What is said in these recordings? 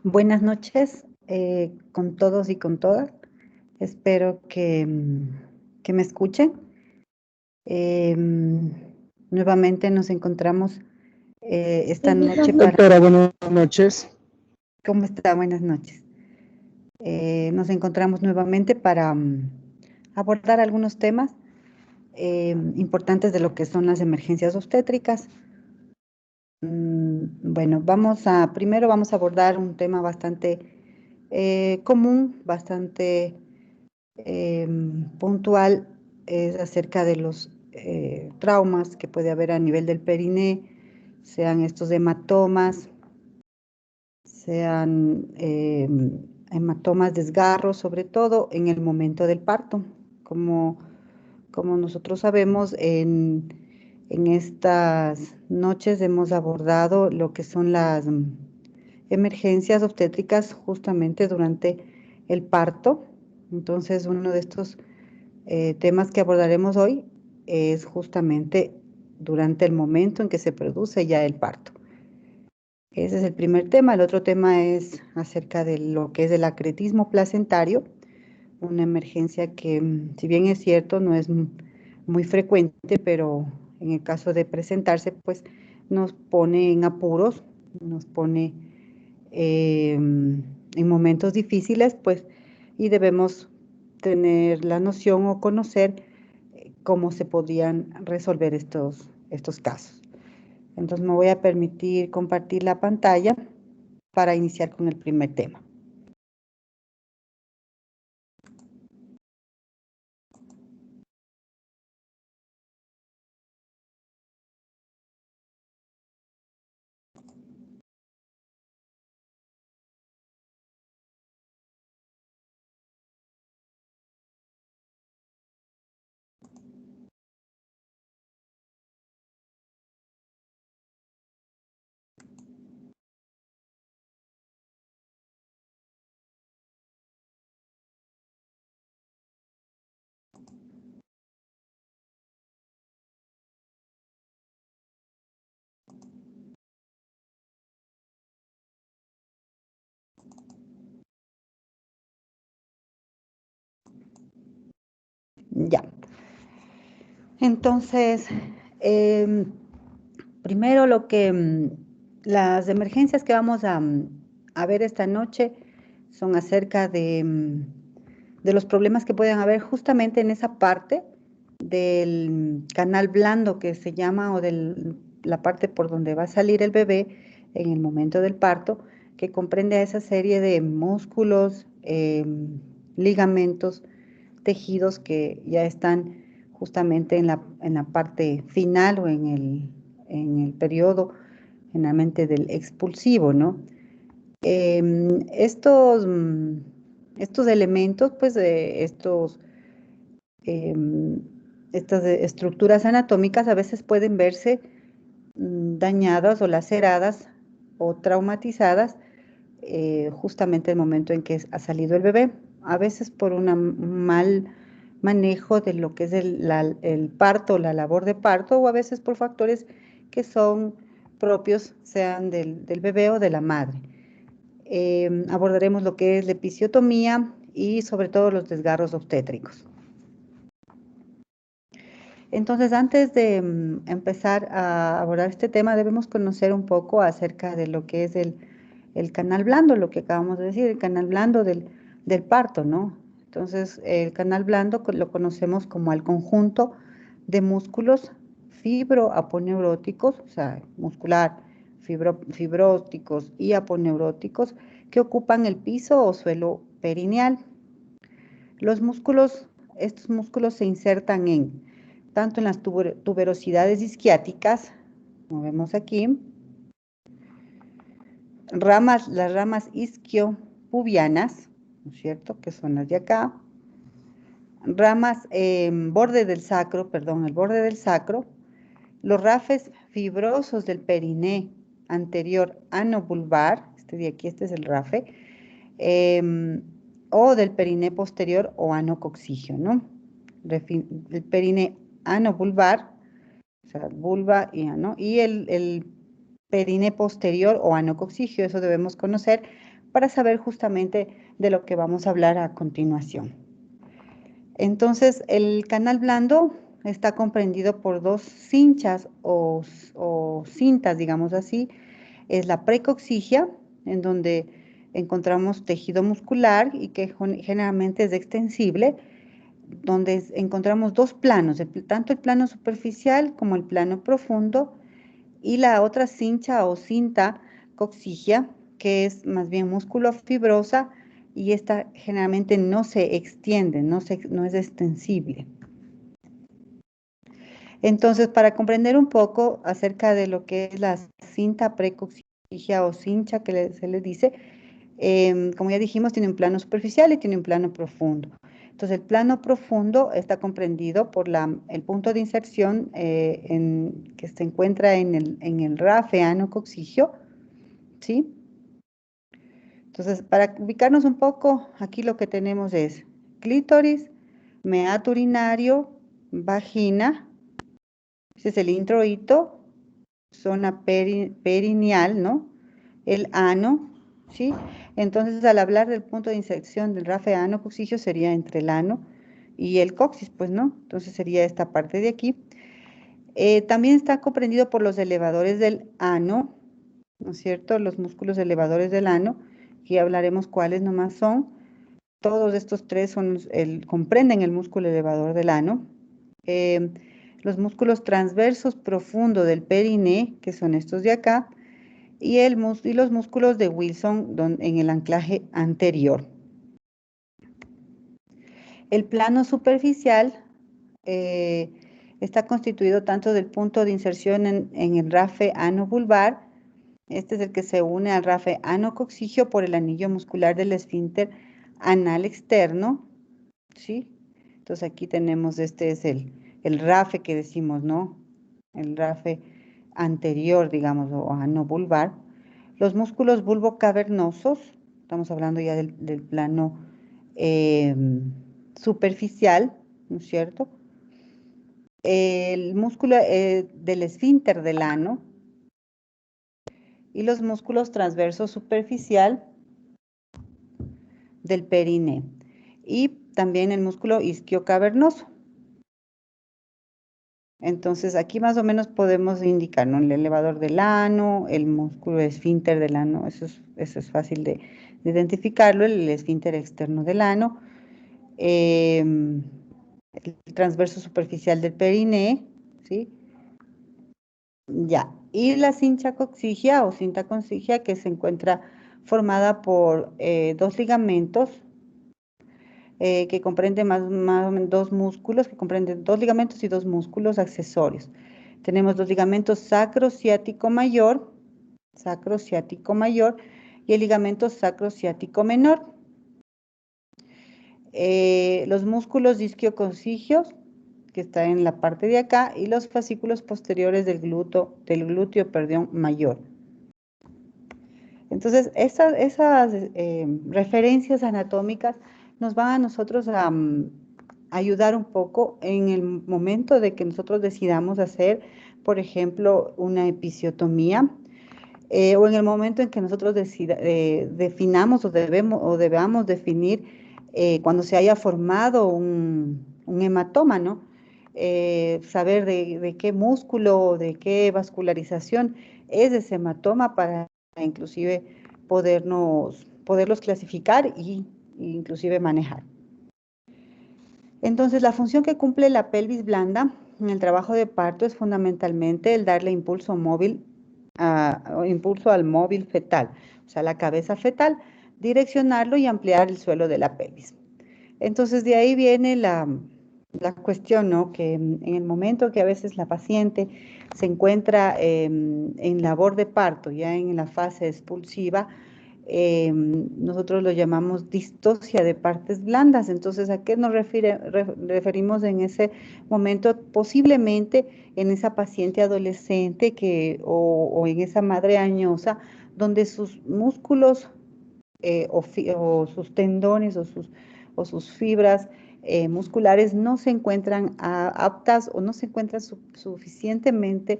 Buenas noches con todos y con todas. Espero que me escuchen. Nuevamente nos encontramos esta noche para... Doctora, buenas noches. ¿Cómo está? Buenas noches. Nos encontramos nuevamente para abordar algunos temas importantes de lo que son las emergencias obstétricas. Bueno, primero vamos a abordar un tema bastante común, bastante puntual, es acerca de los traumas que puede haber a nivel del periné, sean estos hematomas, sean hematomas, desgarros, sobre todo en el momento del parto. Como nosotros sabemos, en estas noches hemos abordado lo que son las emergencias obstétricas justamente durante el parto. Entonces, uno de estos temas que abordaremos hoy es justamente durante el momento en que se produce ya el parto. Ese es el primer tema. El otro tema es acerca de lo que es el acretismo placentario, una emergencia que, si bien es cierto, no es muy frecuente, pero en el caso de presentarse, pues nos pone en apuros, nos pone en momentos difíciles, pues, y debemos tener la noción o conocer cómo se podrían resolver estos casos. Entonces me voy a permitir compartir la pantalla para iniciar con el primer tema. Ya. Entonces, primero las emergencias que vamos a ver esta noche son acerca de los problemas que pueden haber justamente en esa parte del canal blando que se llama, o de la parte por donde va a salir el bebé en el momento del parto, que comprende a esa serie de músculos, ligamentos, tejidos que ya están justamente en la parte final o en el periodo generalmente del expulsivo, ¿no? Estos elementos, pues estas estructuras anatómicas a veces pueden verse dañadas o laceradas o traumatizadas justamente el momento en que ha salido el bebé, a veces por un mal manejo de lo que es el parto, la labor de parto, o a veces por factores que son propios, sean del bebé o de la madre. Abordaremos lo que es la episiotomía y sobre todo los desgarros obstétricos. Entonces, antes de empezar a abordar este tema, debemos conocer un poco acerca de lo que es el canal blando, lo que acabamos de decir, el canal blando del parto, ¿no? Entonces, el canal blando lo conocemos como el conjunto de músculos fibroaponeuróticos, o sea, muscular, fibróticos y aponeuróticos, que ocupan el piso o suelo perineal. Estos músculos se insertan tanto en las tuberosidades isquiáticas, como vemos aquí, las ramas isquiopubianas, ¿no es cierto?, que son las de acá, ramas, el borde del sacro, los rafes fibrosos del periné anterior anovulvar, este de aquí, este es el rafe, o del periné posterior o anococcigio, ¿no? El periné anovulvar, o sea, vulva y ano, y el periné posterior o anococcigio, eso debemos conocer para saber justamente de lo que vamos a hablar a continuación. Entonces, el canal blando está comprendido por dos cinchas o cintas, digamos así. Es la precoxigia, en donde encontramos tejido muscular y que generalmente es extensible, donde encontramos dos planos, tanto el plano superficial como el plano profundo, y la otra cincha o cinta coxigia, que es más bien músculo fibrosa, y esta generalmente no se extiende, no es extensible. Entonces, para comprender un poco acerca de lo que es la cinta precoxigia o cincha que se le dice, como ya dijimos, tiene un plano superficial y tiene un plano profundo. Entonces, el plano profundo está comprendido por el punto de inserción que se encuentra en el rafe ano-coxigio, ¿sí? Entonces, para ubicarnos un poco, aquí lo que tenemos es clítoris, meato urinario, vagina, ese es el introito, zona perineal, ¿no? El ano, ¿sí? Entonces, al hablar del punto de inserción del rafe ano-coxigio sería entre el ano y el coxis, pues, ¿no? Entonces sería esta parte de aquí. También está comprendido por los elevadores del ano, ¿no es cierto? Los músculos elevadores del ano, que hablaremos cuáles nomás son. Todos estos tres comprenden el músculo elevador del ano. Los músculos transversos profundos del periné, que son estos de acá, y los músculos de Wilson en el anclaje anterior. El plano superficial está constituido tanto del punto de inserción en el rafe ano-vulvar, este es el que se une al rafe ano-coxigio por el anillo muscular del esfínter anal externo, ¿sí? Entonces aquí tenemos, este es el rafe que decimos, ¿no? El rafe anterior, digamos, o ano-vulvar. Los músculos vulvocavernosos, estamos hablando ya del plano superficial, ¿no es cierto? El músculo del esfínter del ano y los músculos transversos superficial del periné y también el músculo isquiocavernoso. Entonces aquí más o menos podemos indicar, ¿no? El elevador del ano, el músculo esfínter del ano, eso es fácil de identificarlo, el esfínter externo del ano, el transverso superficial del periné, ¿sí? Ya, y la cincha coxigia o cinta coxigia que se encuentra formada por dos ligamentos que comprenden más o menos dos músculos, que comprenden dos ligamentos y dos músculos accesorios. Tenemos los ligamentos sacrociático mayor y el ligamento sacrociático menor. Los músculos isquiocoxigios, que están en la parte de acá, y los fascículos posteriores del glúteo, mayor. Entonces, esas referencias anatómicas nos van a nosotros a ayudar un poco en el momento de que nosotros decidamos hacer, por ejemplo, una episiotomía, o en el momento en que nosotros definamos o debamos definir cuando se haya formado un hematoma, ¿no? Saber de qué músculo, de qué vascularización es ese hematoma para inclusive poderlos clasificar y inclusive manejar. Entonces, la función que cumple la pelvis blanda en el trabajo de parto es fundamentalmente el darle impulso al móvil fetal, o sea, la cabeza fetal, direccionarlo y ampliar el suelo de la pelvis. Entonces, de ahí viene la cuestión, ¿no? Que en el momento que a veces la paciente se encuentra en labor de parto, ya en la fase expulsiva, nosotros lo llamamos distocia de partes blandas. Entonces, ¿a qué nos referimos en ese momento? Posiblemente en esa paciente adolescente o en esa madre añosa, donde sus músculos o sus tendones o sus fibras musculares no se encuentran aptas o no se encuentran suficientemente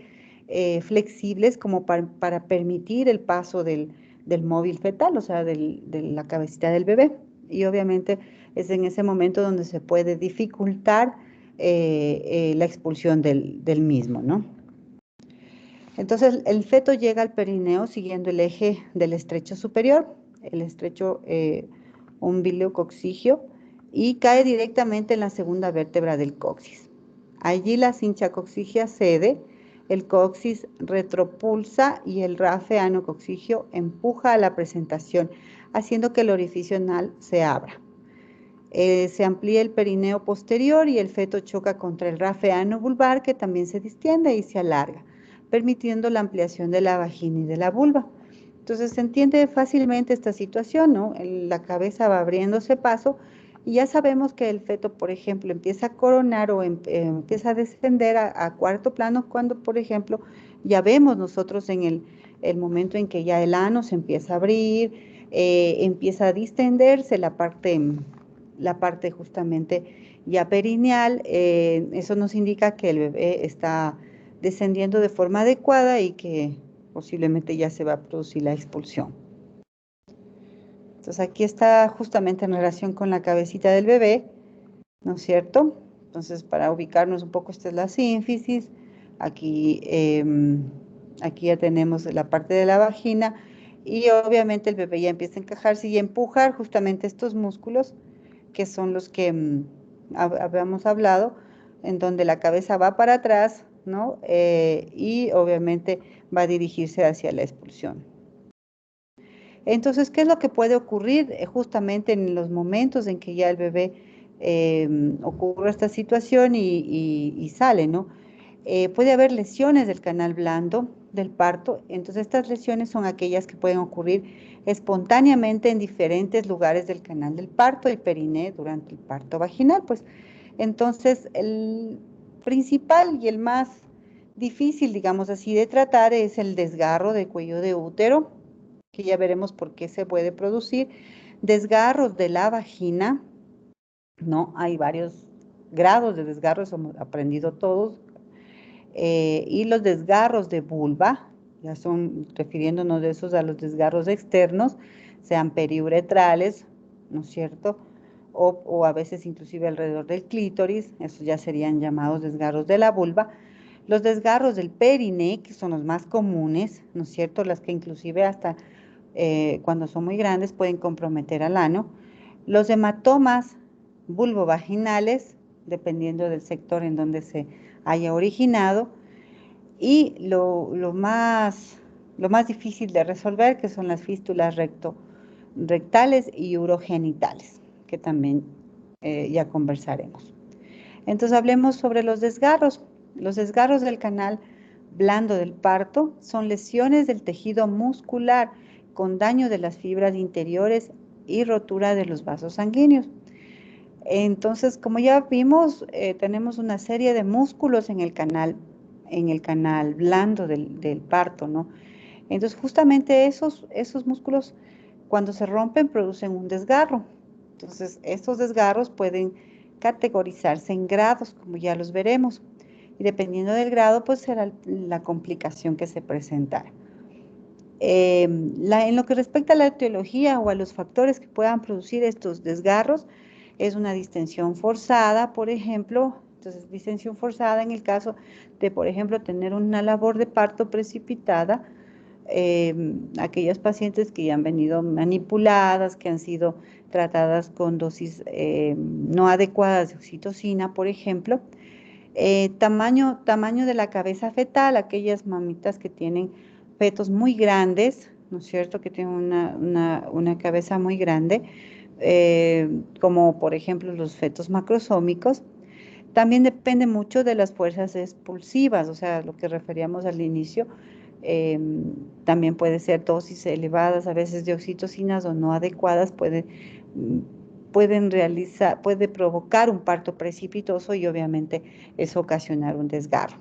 flexibles como para permitir el paso del del móvil fetal, o sea, de la cabecita del bebé. Y obviamente es en ese momento donde se puede dificultar la expulsión del mismo, ¿no? Entonces el feto llega al perineo siguiendo el eje del estrecho superior, el estrecho umbilicoccigio, y cae directamente en la segunda vértebra del coxis. Allí la cincha coccigia cede, el coxis retropulsa y el rafe anococcigio empuja a la presentación, haciendo que el orificio anal se abra. Se amplía el perineo posterior y el feto choca contra el rafe ano-vulvar, que también se distiende y se alarga, permitiendo la ampliación de la vagina y de la vulva. Entonces se entiende fácilmente esta situación, ¿no? La cabeza va abriéndose paso y ya sabemos que el feto, por ejemplo, empieza a coronar o empieza a descender a cuarto plano cuando, por ejemplo, ya vemos nosotros en el momento en que ya el ano se empieza a abrir, empieza a distenderse la parte justamente ya perineal, eso nos indica que el bebé está descendiendo de forma adecuada y que posiblemente ya se va a producir la expulsión. Entonces aquí está justamente en relación con la cabecita del bebé, ¿no es cierto? Entonces para ubicarnos un poco, esta es la sínfisis, aquí, aquí ya tenemos la parte de la vagina y obviamente el bebé ya empieza a encajarse y a empujar justamente estos músculos que son los que habíamos hablado, en donde la cabeza va para atrás, ¿no? Y obviamente va a dirigirse hacia la expulsión. Entonces, ¿qué es lo que puede ocurrir justamente en los momentos en que ya el bebé ocurre esta situación y sale, ¿no? Puede haber lesiones del canal blando del parto, entonces estas lesiones son aquellas que pueden ocurrir espontáneamente en diferentes lugares del canal del parto y periné durante el parto vaginal, pues. Entonces, el principal y el más difícil, digamos así, de tratar es el desgarro del cuello de útero, que ya veremos por qué se puede producir, desgarros de la vagina, ¿no? Hay varios grados de desgarros, hemos aprendido todos, y los desgarros de vulva, ya son refiriéndonos de esos a los desgarros externos, sean periuretrales, ¿no es cierto? O a veces inclusive alrededor del clítoris, esos ya serían llamados desgarros de la vulva. Los desgarros del perine, que son los más comunes, ¿no es cierto? Las que inclusive hasta cuando son muy grandes pueden comprometer al ano. Los hematomas vulvovaginales, dependiendo del sector en donde se haya originado, y lo más difícil de resolver, que son las fístulas rectales y urogenitales, que también ya conversaremos. Entonces hablemos sobre los desgarros. Los desgarros del canal blando del parto son lesiones del tejido muscular con daño de las fibras interiores y rotura de los vasos sanguíneos. Entonces, como ya vimos, tenemos una serie de músculos en el canal blando del parto, ¿no? Entonces, justamente esos músculos, cuando se rompen, producen un desgarro. Entonces, estos desgarros pueden categorizarse en grados, como ya los veremos. Y dependiendo del grado, pues será la complicación que se presentará. En lo que respecta a la etiología o a los factores que puedan producir estos desgarros, es una distensión forzada, por ejemplo. Entonces, distensión forzada en el caso de, por ejemplo, tener una labor de parto precipitada, aquellas pacientes que ya han venido manipuladas, que han sido tratadas con dosis no adecuadas de oxitocina, por ejemplo. Tamaño de la cabeza fetal, aquellas mamitas que tienen fetos muy grandes, ¿no es cierto? Que tienen una cabeza muy grande, como por ejemplo los fetos macrosómicos. También depende mucho de las fuerzas expulsivas, o sea, lo que referíamos al inicio. eh, También puede ser dosis elevadas, a veces de oxitocinas o no adecuadas, puede provocar un parto precipitoso y obviamente eso ocasionar un desgarro.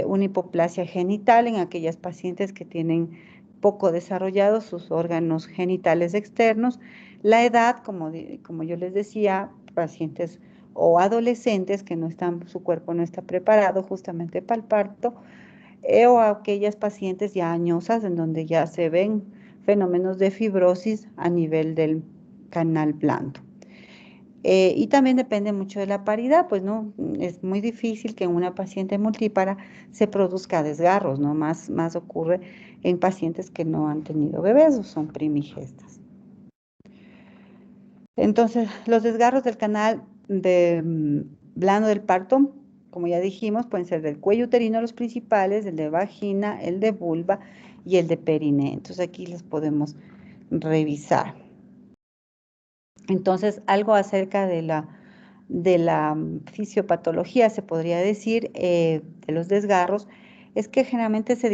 Una hipoplasia genital en aquellas pacientes que tienen poco desarrollados sus órganos genitales externos. La edad, como yo les decía, pacientes o adolescentes que no están, su cuerpo no está preparado justamente para el parto. o aquellas pacientes ya añosas en donde ya se ven fenómenos de fibrosis a nivel del canal blando. Y también depende mucho de la paridad, pues no, es muy difícil que en una paciente multípara se produzca desgarros, ¿no? Más ocurre en pacientes que no han tenido bebés o son primigestas. Entonces, los desgarros del canal blando del parto, como ya dijimos, pueden ser del cuello uterino los principales, el de vagina, el de vulva y el de periné. Entonces aquí los podemos revisar. Entonces, algo acerca de la fisiopatología, se podría decir, de los desgarros, es que generalmente se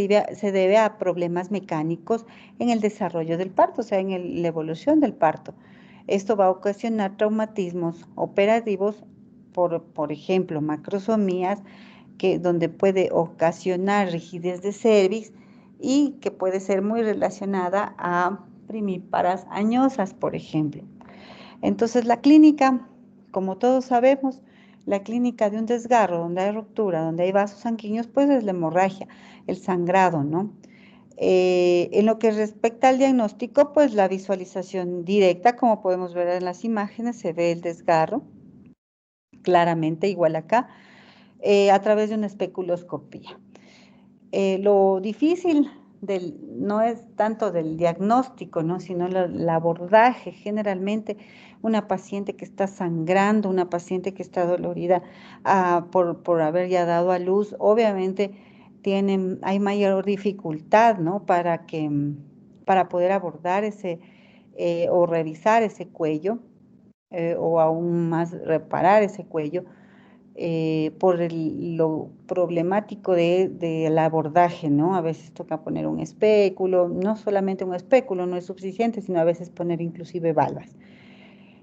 debe a problemas mecánicos en el desarrollo del parto, o sea, en la evolución del parto. Esto va a ocasionar traumatismos operativos, por ejemplo, macrosomías, donde puede ocasionar rigidez de cervix y que puede ser muy relacionada a primíparas añosas, por ejemplo. Entonces, la clínica, como todos sabemos, la clínica de un desgarro, donde hay ruptura, donde hay vasos sanguíneos, pues es la hemorragia, el sangrado, ¿no? En lo que respecta al diagnóstico, pues la visualización directa, como podemos ver en las imágenes, se ve el desgarro claramente, igual acá, a través de una especuloscopía. Lo difícil no es tanto del diagnóstico, ¿no? Sino el abordaje. Generalmente una paciente que está sangrando, una paciente que está dolorida por haber ya dado a luz, obviamente hay mayor dificultad, ¿no? Para poder abordar o revisar ese cuello, o aún más reparar ese cuello, por lo problemático del abordaje, ¿no? A veces toca poner un espéculo, no solamente un espéculo no es suficiente, sino a veces poner inclusive valvas.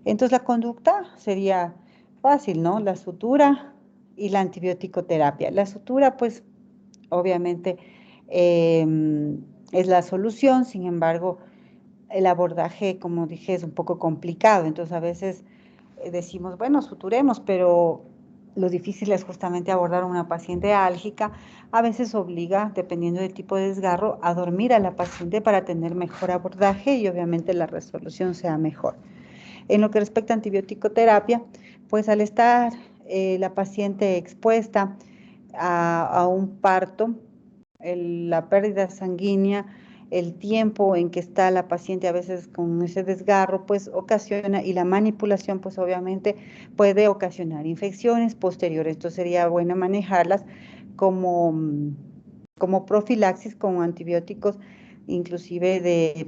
Entonces la conducta sería fácil, ¿no? La sutura y la antibiótico-terapia. La sutura, pues, obviamente es la solución, sin embargo, el abordaje, como dije, es un poco complicado, entonces a veces decimos, bueno, suturemos, pero lo difícil es justamente abordar a una paciente álgica. A veces obliga, dependiendo del tipo de desgarro, a dormir a la paciente para tener mejor abordaje y obviamente la resolución sea mejor. En lo que respecta a antibiótico-terapia, pues al estar la paciente expuesta a un parto, la pérdida sanguínea, el tiempo en que está la paciente a veces con ese desgarro, pues ocasiona, y la manipulación, pues obviamente puede ocasionar infecciones posteriores. Entonces sería bueno manejarlas como, como profilaxis con antibióticos, inclusive de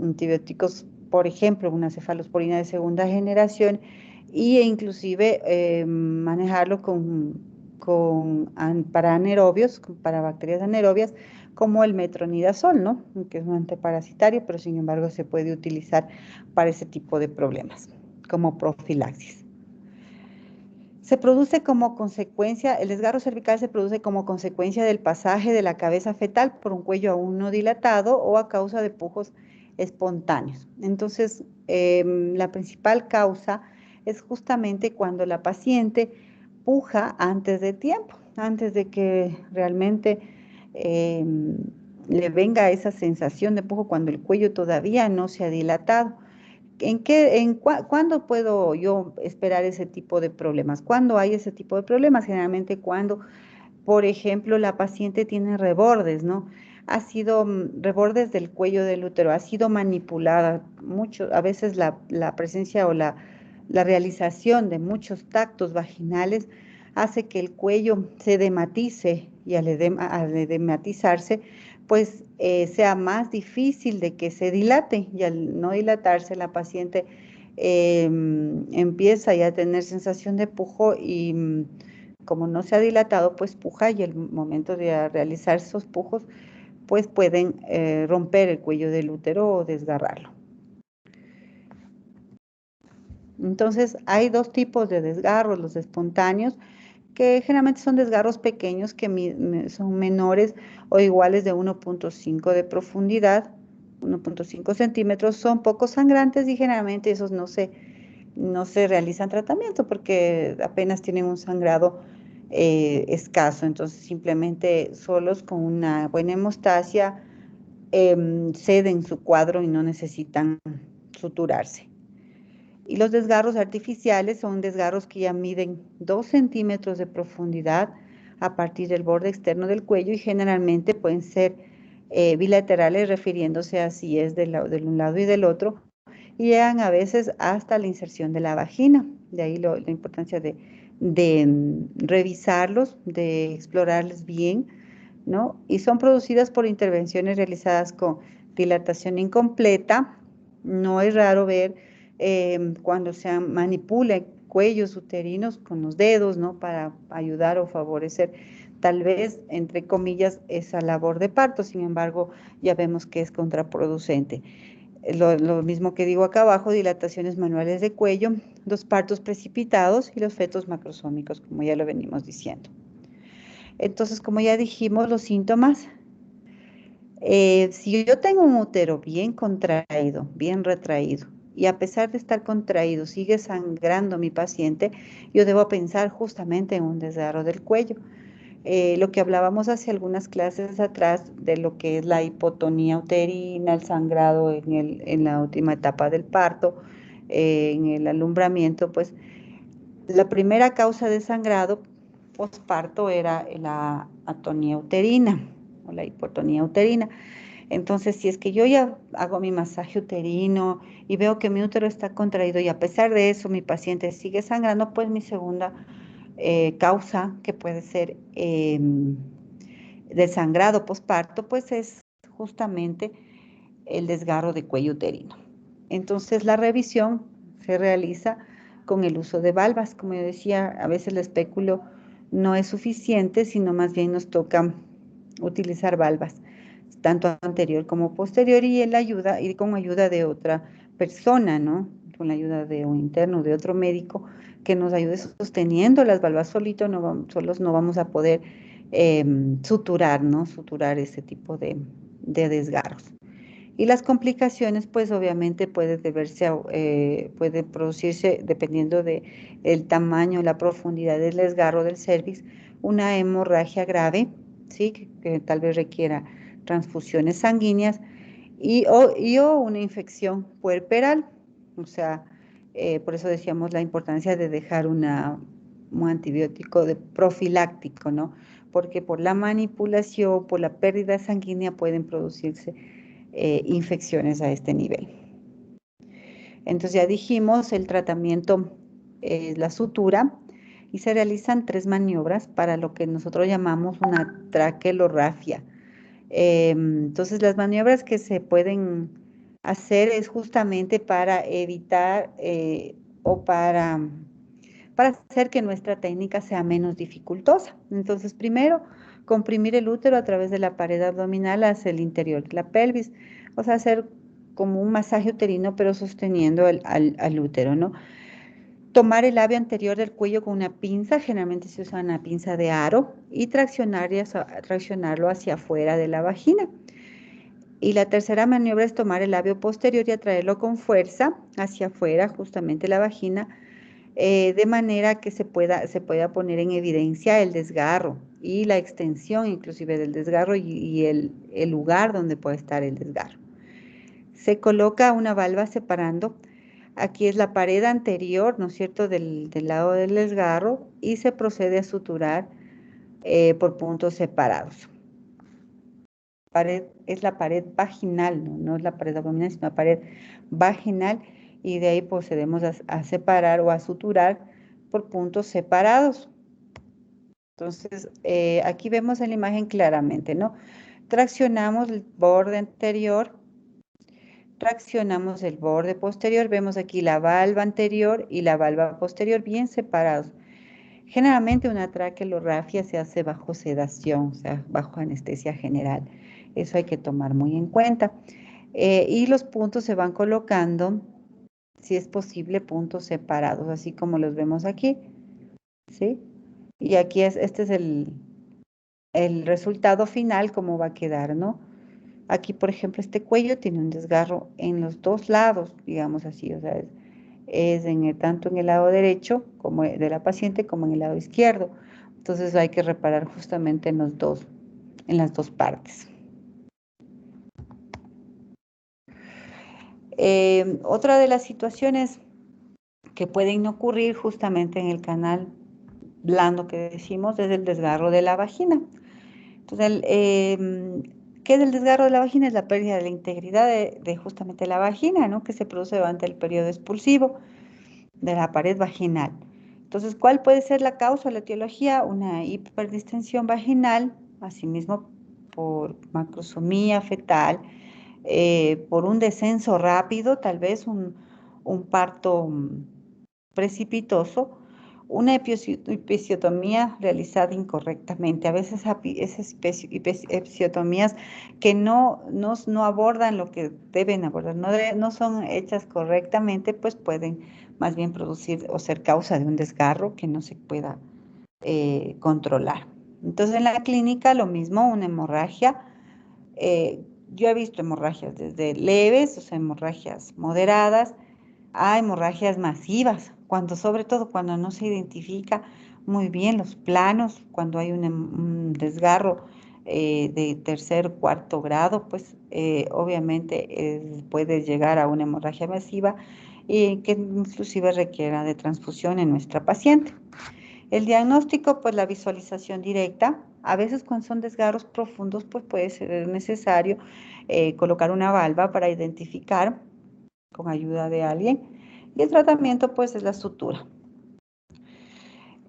antibióticos, por ejemplo, una cefalosporina de segunda generación, e inclusive manejarlo para anaerobios, para bacterias anaerobias, como el metronidazol, ¿no? Que es un antiparasitario, pero sin embargo se puede utilizar para ese tipo de problemas, como profilaxis. Se produce como consecuencia, el desgarro cervical se produce como consecuencia del pasaje de la cabeza fetal por un cuello aún no dilatado o a causa de pujos espontáneos. Entonces, la principal causa es justamente cuando la paciente puja antes de tiempo, antes de que realmente le venga esa sensación de pujo, cuando el cuello todavía no se ha dilatado. ¿Cuándo puedo yo esperar ese tipo de problemas? ¿Cuándo hay ese tipo de problemas? Generalmente cuando, por ejemplo, la paciente tiene rebordes, ¿no? Rebordes del cuello del útero, ha sido manipulada mucho, a veces la presencia o la realización de muchos tactos vaginales hace que el cuello se edematice, y al edematizarse, pues sea más difícil de que se dilate, y al no dilatarse la paciente empieza ya a tener sensación de pujo y como no se ha dilatado, pues puja, y el momento de realizar esos pujos, pues pueden romper el cuello del útero o desgarrarlo. Entonces, hay dos tipos de desgarros: los espontáneos, que generalmente son desgarros pequeños que son menores o iguales de 1.5 de profundidad, 1.5 centímetros, son poco sangrantes y generalmente esos no se realizan tratamiento porque apenas tienen un sangrado escaso. Entonces, simplemente solos con una buena hemostasia ceden su cuadro y no necesitan suturarse. Y los desgarros artificiales son desgarros que ya miden 2 centímetros de profundidad a partir del borde externo del cuello y generalmente pueden ser bilaterales, refiriéndose a si es de un lado y del otro, y llegan a veces hasta la inserción de la vagina. De ahí la importancia de revisarlos, de explorarles bien, ¿no? Y son producidas por intervenciones realizadas con dilatación incompleta. No es raro ver cuando se manipula cuellos uterinos con los dedos, ¿no? Para ayudar o favorecer tal vez, entre comillas, esa labor de parto. Sin embargo, ya vemos que es contraproducente. Lo mismo que digo acá abajo, dilataciones manuales de cuello, los partos precipitados y los fetos macrosómicos, como ya lo venimos diciendo. Entonces, como ya dijimos, los síntomas, si yo tengo un útero bien contraído, bien retraído, y a pesar de estar contraído, sigue sangrando mi paciente, yo debo pensar justamente en un desgarro del cuello. Lo que hablábamos hace algunas clases atrás de lo que es la hipotonía uterina, el sangrado en la última etapa del parto, en el alumbramiento, pues la primera causa de sangrado posparto era la atonía uterina o la hipotonía uterina. Entonces, si es que yo ya hago mi masaje uterino y veo que mi útero está contraído y a pesar de eso mi paciente sigue sangrando, pues mi segunda causa, que puede ser del sangrado posparto, pues es justamente el desgarro de cuello uterino. Entonces, la revisión se realiza con el uso de valvas. Como yo decía, a veces el espéculo no es suficiente, sino más bien nos toca utilizar valvas, tanto anterior como posterior, y con ayuda de otra persona, ¿no? Con la ayuda de un interno, de otro médico, que nos ayude sosteniendo las valvas solos no vamos a poder suturar, ¿no? Suturar ese tipo de desgarros. Y las complicaciones, pues obviamente puede producirse, dependiendo del tamaño, la profundidad del desgarro del cervix, una hemorragia grave, ¿sí? Que tal vez requiera transfusiones sanguíneas o una infección puerperal. O sea, por eso decíamos la importancia de dejar un antibiótico profiláctico, ¿no? Porque por la manipulación, por la pérdida sanguínea pueden producirse infecciones a este nivel. Entonces ya dijimos, el tratamiento es la sutura y se realizan 3 maniobras para lo que nosotros llamamos una traqueorrafia. Entonces las maniobras que se pueden hacer es justamente para evitar o para hacer que nuestra técnica sea menos dificultosa. Entonces, primero, comprimir el útero a través de la pared abdominal hacia el interior de la pelvis, o sea, hacer como un masaje uterino, pero sosteniendo al útero, ¿no? Tomar el labio anterior del cuello con una pinza, generalmente se usa una pinza de aro, y traccionarlo hacia afuera de la vagina. Y la tercera maniobra es tomar el labio posterior y atraerlo con fuerza hacia afuera, justamente la vagina, de manera que se pueda poner en evidencia el desgarro y la extensión inclusive del desgarro y el lugar donde puede estar el desgarro. Se coloca una valva separando, aquí es la pared anterior, ¿no es cierto?, del lado del desgarro, y se procede a suturar por puntos separados. Es la pared vaginal, no es la pared abdominal, sino la pared vaginal, y de ahí procedemos a separar o a suturar por puntos separados. Entonces, aquí vemos en la imagen claramente, ¿no? Traccionamos el borde anterior, traccionamos el borde posterior, vemos aquí la valva anterior y la valva posterior bien separados. Generalmente una traqueorrafia se hace bajo sedación, o sea, bajo anestesia general. Eso hay que tomar muy en cuenta. Y los puntos se van colocando, si es posible, puntos separados, así como los vemos aquí, ¿sí? Y aquí este es el resultado final, cómo va a quedar, ¿no? Aquí, por ejemplo, este cuello tiene un desgarro en los dos lados, digamos así, o sea, tanto en el lado derecho como de la paciente como en el lado izquierdo. Entonces hay que reparar justamente en las dos partes. Otra de las situaciones que pueden ocurrir justamente en el canal blando que decimos es el desgarro de la vagina. Entonces, ¿qué es el desgarro de la vagina? Es la pérdida de la integridad de justamente la vagina, ¿no? Que se produce durante el periodo expulsivo de la pared vaginal. Entonces, ¿cuál puede ser la causa o la etiología? Una hiperdistensión vaginal, asimismo por macrosomía fetal, por un descenso rápido, tal vez un parto precipitoso, una episiotomía realizada incorrectamente. A veces esas episiotomías que no abordan lo que deben abordar, no son hechas correctamente, pues pueden más bien producir o ser causa de un desgarro que no se pueda controlar. Entonces en la clínica lo mismo, una hemorragia. Yo he visto hemorragias desde leves, o sea, hemorragias moderadas, a hemorragias masivas, sobre todo cuando no se identifica muy bien los planos, cuando hay un desgarro de tercer, cuarto grado, pues obviamente puede llegar a una hemorragia masiva y que inclusive requiera de transfusión en nuestra paciente. El diagnóstico, pues la visualización directa. A veces cuando son desgarros profundos, pues puede ser necesario colocar una valva para identificar con ayuda de alguien. Y el tratamiento, pues, es la sutura.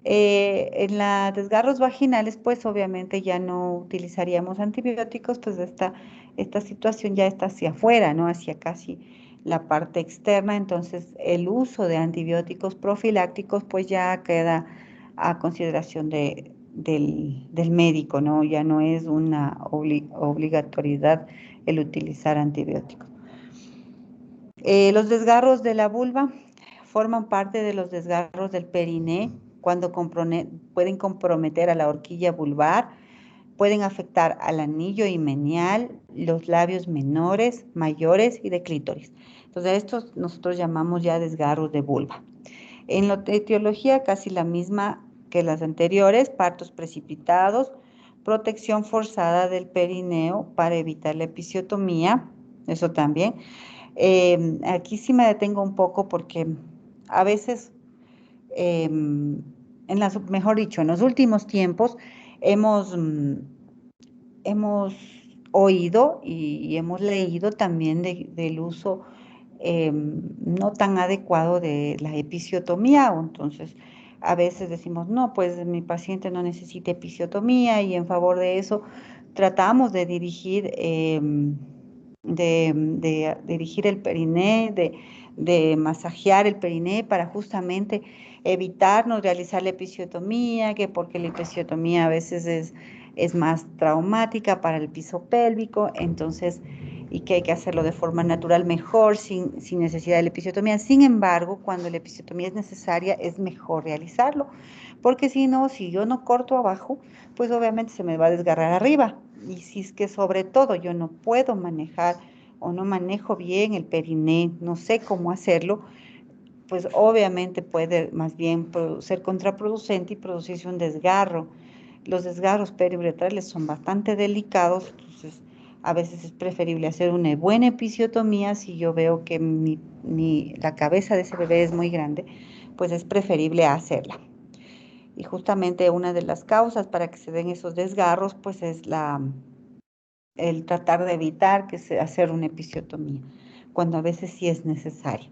En los desgarros vaginales, pues, obviamente ya no utilizaríamos antibióticos, pues esta situación ya está hacia afuera, ¿no? Hacia casi la parte externa. Entonces, el uso de antibióticos profilácticos, pues, ya queda a consideración del médico, ¿no? Ya no es una obligatoriedad el utilizar antibióticos. Los desgarros de la vulva forman parte de los desgarros del periné cuando pueden comprometer a la horquilla vulvar, pueden afectar al anillo himenial, los labios menores, mayores y de clítoris. Entonces, estos nosotros llamamos ya desgarros de vulva. En la etiología casi la misma que las anteriores, partos precipitados, protección forzada del perineo para evitar la episiotomía, eso también. Aquí sí me detengo un poco porque a veces, mejor dicho, en los últimos tiempos hemos oído y hemos leído también del uso no tan adecuado de la episiotomía. Entonces, a veces decimos, no, pues mi paciente no necesita episiotomía y en favor de eso tratamos de dirigir dirigir el periné, de masajear el periné para justamente evitarnos realizar la episiotomía, que porque la episiotomía a veces es más traumática para el piso pélvico, entonces, y que hay que hacerlo de forma natural mejor, sin necesidad de la episiotomía. Sin embargo, cuando la episiotomía es necesaria, es mejor realizarlo, porque si no, si yo no corto abajo, pues obviamente se me va a desgarrar arriba. Y si es que sobre todo yo no puedo manejar o no manejo bien el periné, no sé cómo hacerlo, pues obviamente puede más bien ser contraproducente y producirse un desgarro. Los desgarros periuretrales son bastante delicados, entonces a veces es preferible hacer una buena episiotomía si yo veo que la cabeza de ese bebé es muy grande, pues es preferible hacerla. Y justamente una de las causas para que se den esos desgarros, pues es el tratar de evitar hacer una episiotomía, cuando a veces sí es necesario.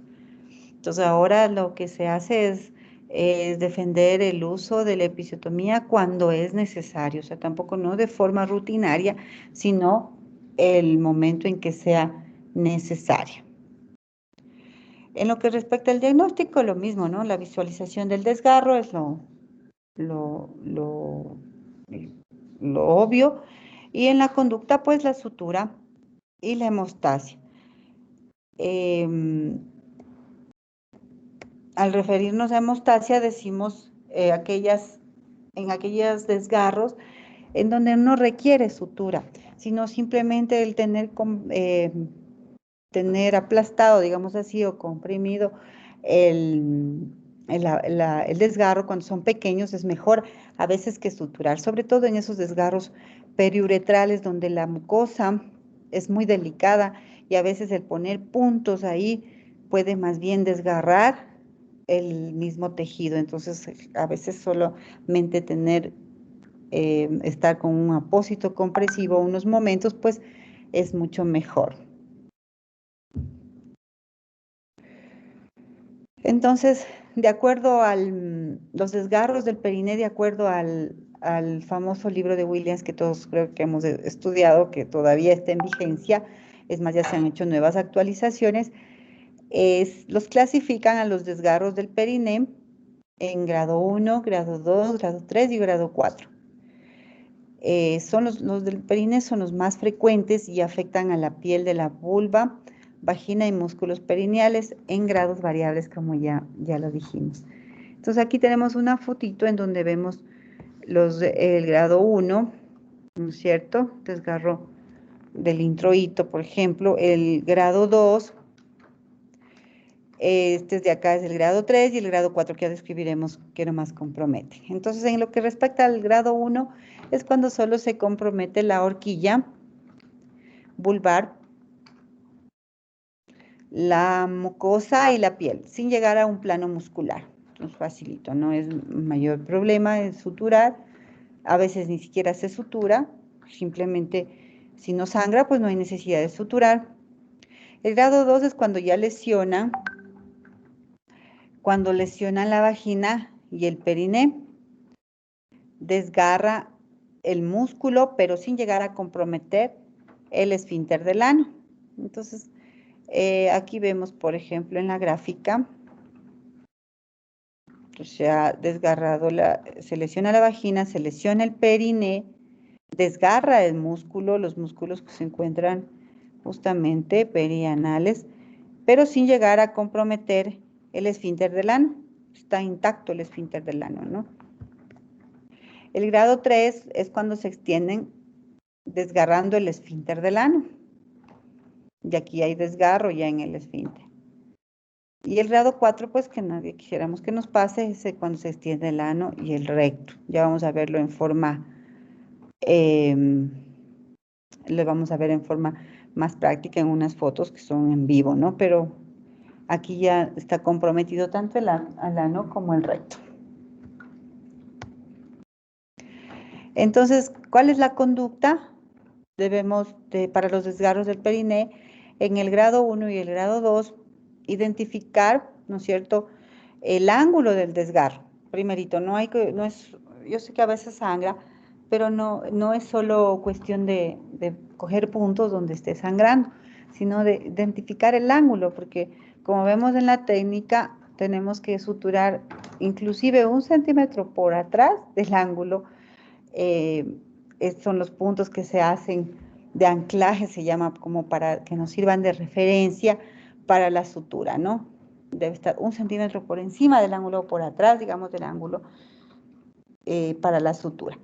Entonces ahora lo que se hace es defender el uso de la episiotomía cuando es necesario, o sea, tampoco no de forma rutinaria, sino el momento en que sea necesario. En lo que respecta al diagnóstico, lo mismo, ¿no? La visualización del desgarro es lo obvio, y en la conducta, pues la sutura y la hemostasia. Al referirnos a hemostasia decimos en aquellos desgarros en donde no requiere sutura, sino simplemente el tener aplastado, digamos así, o comprimido el desgarro cuando son pequeños es mejor a veces que suturar, sobre todo en esos desgarros periuretrales donde la mucosa es muy delicada y a veces el poner puntos ahí puede más bien desgarrar el mismo tejido. Entonces, a veces solamente estar con un apósito compresivo unos momentos, pues es mucho mejor. Entonces, de acuerdo los desgarros del periné, de acuerdo al famoso libro de Williams que todos creo que hemos estudiado, que todavía está en vigencia, es más, ya se han hecho nuevas actualizaciones, los clasifican a los desgarros del periné en grado 1, grado 2, grado 3 y grado 4. Los del periné son los más frecuentes y afectan a la piel de la vulva, vagina y músculos perineales en grados variables, como ya lo dijimos. Entonces aquí tenemos una fotito en donde vemos el grado 1, ¿no es cierto? Desgarro del introito, por ejemplo. El grado 2, este de acá es el grado 3 y el grado 4 que ya describiremos que nomás compromete. Entonces, en lo que respecta al grado 1, es cuando solo se compromete la horquilla vulvar, la mucosa y la piel, sin llegar a un plano muscular. Entonces, facilito, no es mayor problema, es suturar. A veces ni siquiera se sutura, simplemente si no sangra, pues no hay necesidad de suturar. El grado 2 es cuando ya lesionan la vagina y el periné, desgarra el músculo, pero sin llegar a comprometer el esfínter del ano. Entonces, aquí vemos, por ejemplo, en la gráfica, se ha desgarrado, se lesiona la vagina, se lesiona el periné, desgarra el músculo, los músculos que se encuentran justamente perianales, pero sin llegar a comprometer el esfínter del ano. Está intacto el esfínter del ano, ¿no? El grado 3 es cuando se extienden desgarrando el esfínter del ano. Y aquí hay desgarro ya en el esfínter. Y el grado 4, pues que nadie quisiéramos que nos pase, es cuando se extiende el ano y el recto. Ya vamos a verlo en forma, lo vamos a ver en forma más práctica en unas fotos que son en vivo, ¿no? Pero aquí ya está comprometido tanto el ano como el recto. Entonces, ¿cuál es la conducta? Para los desgarros del periné, en el grado 1 y el grado 2, identificar, ¿no es cierto?, el ángulo del desgarro. Primerito, yo sé que a veces sangra, pero no es solo cuestión de coger puntos donde esté sangrando, sino de identificar el ángulo, porque como vemos en la técnica, tenemos que suturar inclusive 1 centímetro por atrás del ángulo. Son los puntos que se hacen de anclaje, se llama, como para que nos sirvan de referencia para la sutura, ¿no? Debe estar 1 centímetro por encima del ángulo o por atrás, digamos, del ángulo para la sutura.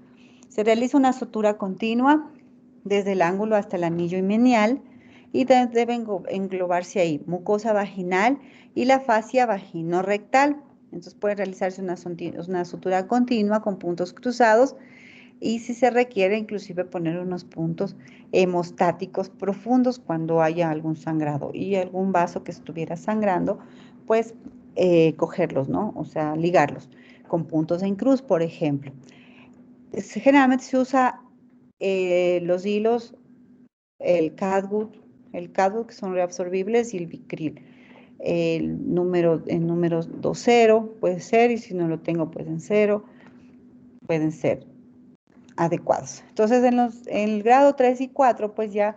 Se realiza una sutura continua desde el ángulo hasta el anillo himeneal y deben englobarse ahí mucosa vaginal y la fascia vagino-rectal. Entonces puede realizarse una sutura continua con puntos cruzados y si se requiere inclusive poner unos puntos hemostáticos profundos cuando haya algún sangrado y algún vaso que estuviera sangrando, pues cogerlos, ¿no? O sea, ligarlos con puntos en cruz, por ejemplo. Generalmente se usa los hilos, el catgut, que son reabsorbibles, y el Vicryl. En números 2-0 puede ser, y si no lo tengo, pues en 0, pueden ser adecuados. Entonces, en el grado 3 y 4, pues ya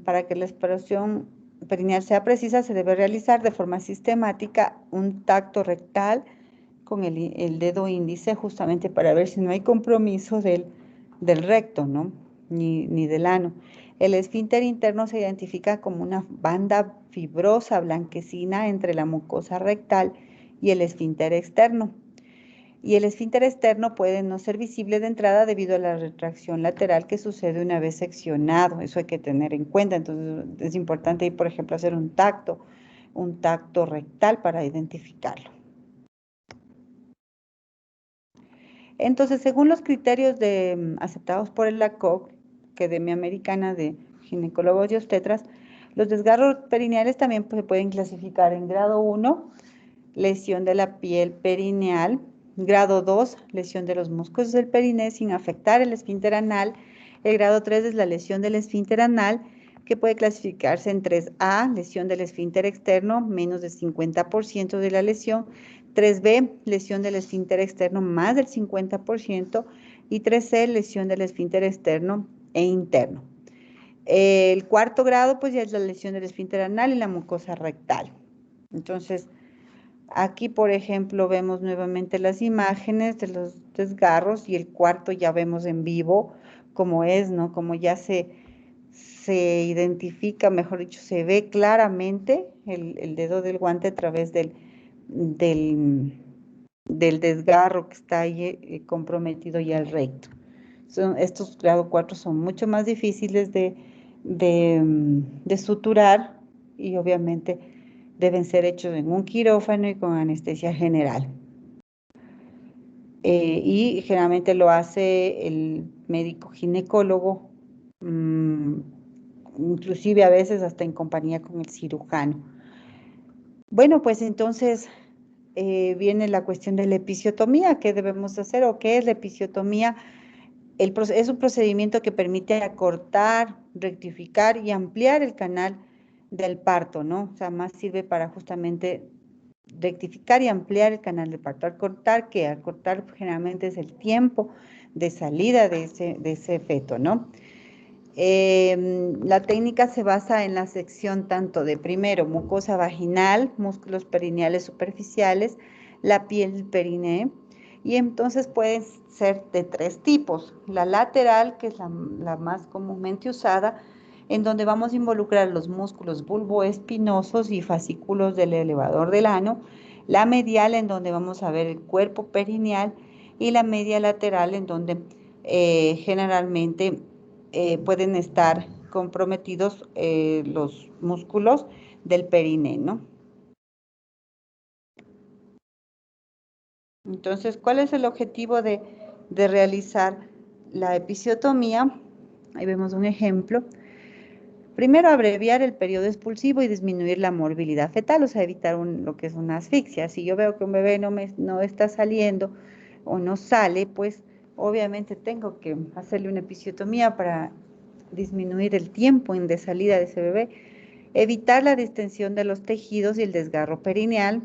para que la exploración perineal sea precisa, se debe realizar de forma sistemática un tacto rectal con el dedo índice, justamente para ver si no hay compromiso del recto, ¿no? Ni del ano. El esfínter interno se identifica como una banda fibrosa blanquecina entre la mucosa rectal y el esfínter externo. Y el esfínter externo puede no ser visible de entrada debido a la retracción lateral que sucede una vez seccionado. Eso hay que tener en cuenta. Entonces es importante, por ejemplo, hacer un tacto rectal para identificarlo. Entonces, según los criterios aceptados por la ACOG, Academia Americana de Ginecólogos y Obstetras, los desgarros perineales también se pueden clasificar en grado 1, lesión de la piel perineal, grado 2, lesión de los músculos del periné sin afectar el esfínter anal. El grado 3 es la lesión del esfínter anal, que puede clasificarse en 3A, lesión del esfínter externo, menos del 50% de la lesión, 3B, lesión del esfínter externo, más del 50%, y 3C, lesión del esfínter externo e interno. El cuarto grado, pues ya es la lesión del esfínter anal y la mucosa rectal. Entonces, aquí, por ejemplo, vemos nuevamente las imágenes de los desgarros y el cuarto ya vemos en vivo cómo es, ¿no? Como ya se identifica, mejor dicho, se ve claramente el dedo del guante a través del desgarro que está ahí comprometido y al recto. Estos grado 4 son mucho más difíciles de suturar y obviamente deben ser hechos en un quirófano y con anestesia general. Y generalmente lo hace el médico ginecólogo, inclusive a veces hasta en compañía con el cirujano. Bueno, pues entonces viene la cuestión de la episiotomía. ¿Qué debemos hacer o qué es la episiotomía? Es un procedimiento que permite acortar, rectificar y ampliar el canal del parto, ¿no? O sea, más sirve para justamente rectificar y ampliar el canal del parto. Acortar generalmente es el tiempo de salida de ese feto, ¿no? La técnica se basa en la sección tanto de primero mucosa vaginal, músculos perineales superficiales, la piel del periné, y entonces pueden ser de 3 tipos. La lateral, que es la más comúnmente usada, en donde vamos a involucrar los músculos bulboespinosos y fascículos del elevador del ano, la medial, en donde vamos a ver el cuerpo perineal, y la media lateral, en donde generalmente pueden estar comprometidos los músculos del periné, ¿no? Entonces, ¿cuál es el objetivo de realizar la episiotomía? Ahí vemos un ejemplo. Primero, abreviar el periodo expulsivo y disminuir la morbilidad fetal, o sea, evitar lo que es una asfixia. Si yo veo que un bebé no está saliendo o no sale, pues obviamente tengo que hacerle una episiotomía para disminuir el tiempo de salida de ese bebé, evitar la distensión de los tejidos y el desgarro perineal,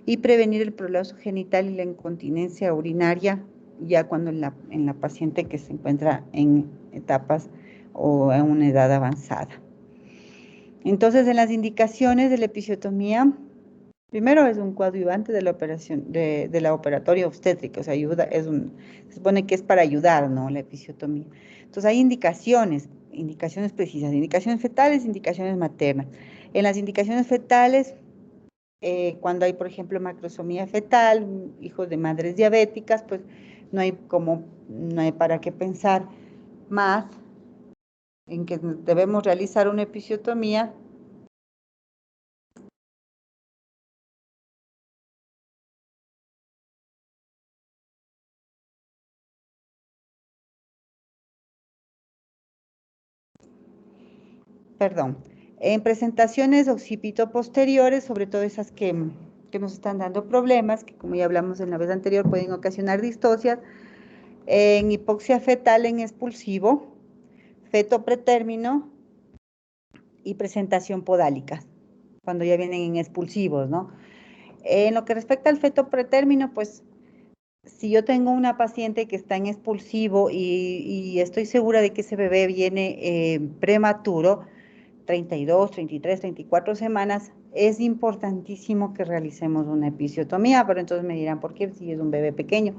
y prevenir el prolapso genital y la incontinencia urinaria ya cuando en la paciente que se encuentra en etapas o en una edad avanzada. Entonces, en las indicaciones de la episiotomía, primero es un coadyuvante de la operación, de la operatoria obstétrica, o sea, se supone que es para ayudar, ¿no? La episiotomía. Entonces, hay indicaciones precisas, indicaciones fetales, indicaciones maternas. En las indicaciones fetales, cuando hay, por ejemplo, macrosomía fetal, hijos de madres diabéticas, pues no hay para qué pensar más en que debemos realizar una episiotomía. Perdón, en presentaciones occipitoposteriores, sobre todo esas que nos están dando problemas, que como ya hablamos en la vez anterior, pueden ocasionar distocias, en hipoxia fetal en expulsivo, feto pretérmino y presentación podálica, cuando ya vienen en expulsivos, ¿no? En lo que respecta al feto pretérmino, pues si yo tengo una paciente que está en expulsivo y estoy segura de que ese bebé viene prematuro, 32, 33, 34 semanas, es importantísimo que realicemos una episiotomía, pero entonces me dirán, ¿por qué si es un bebé pequeño?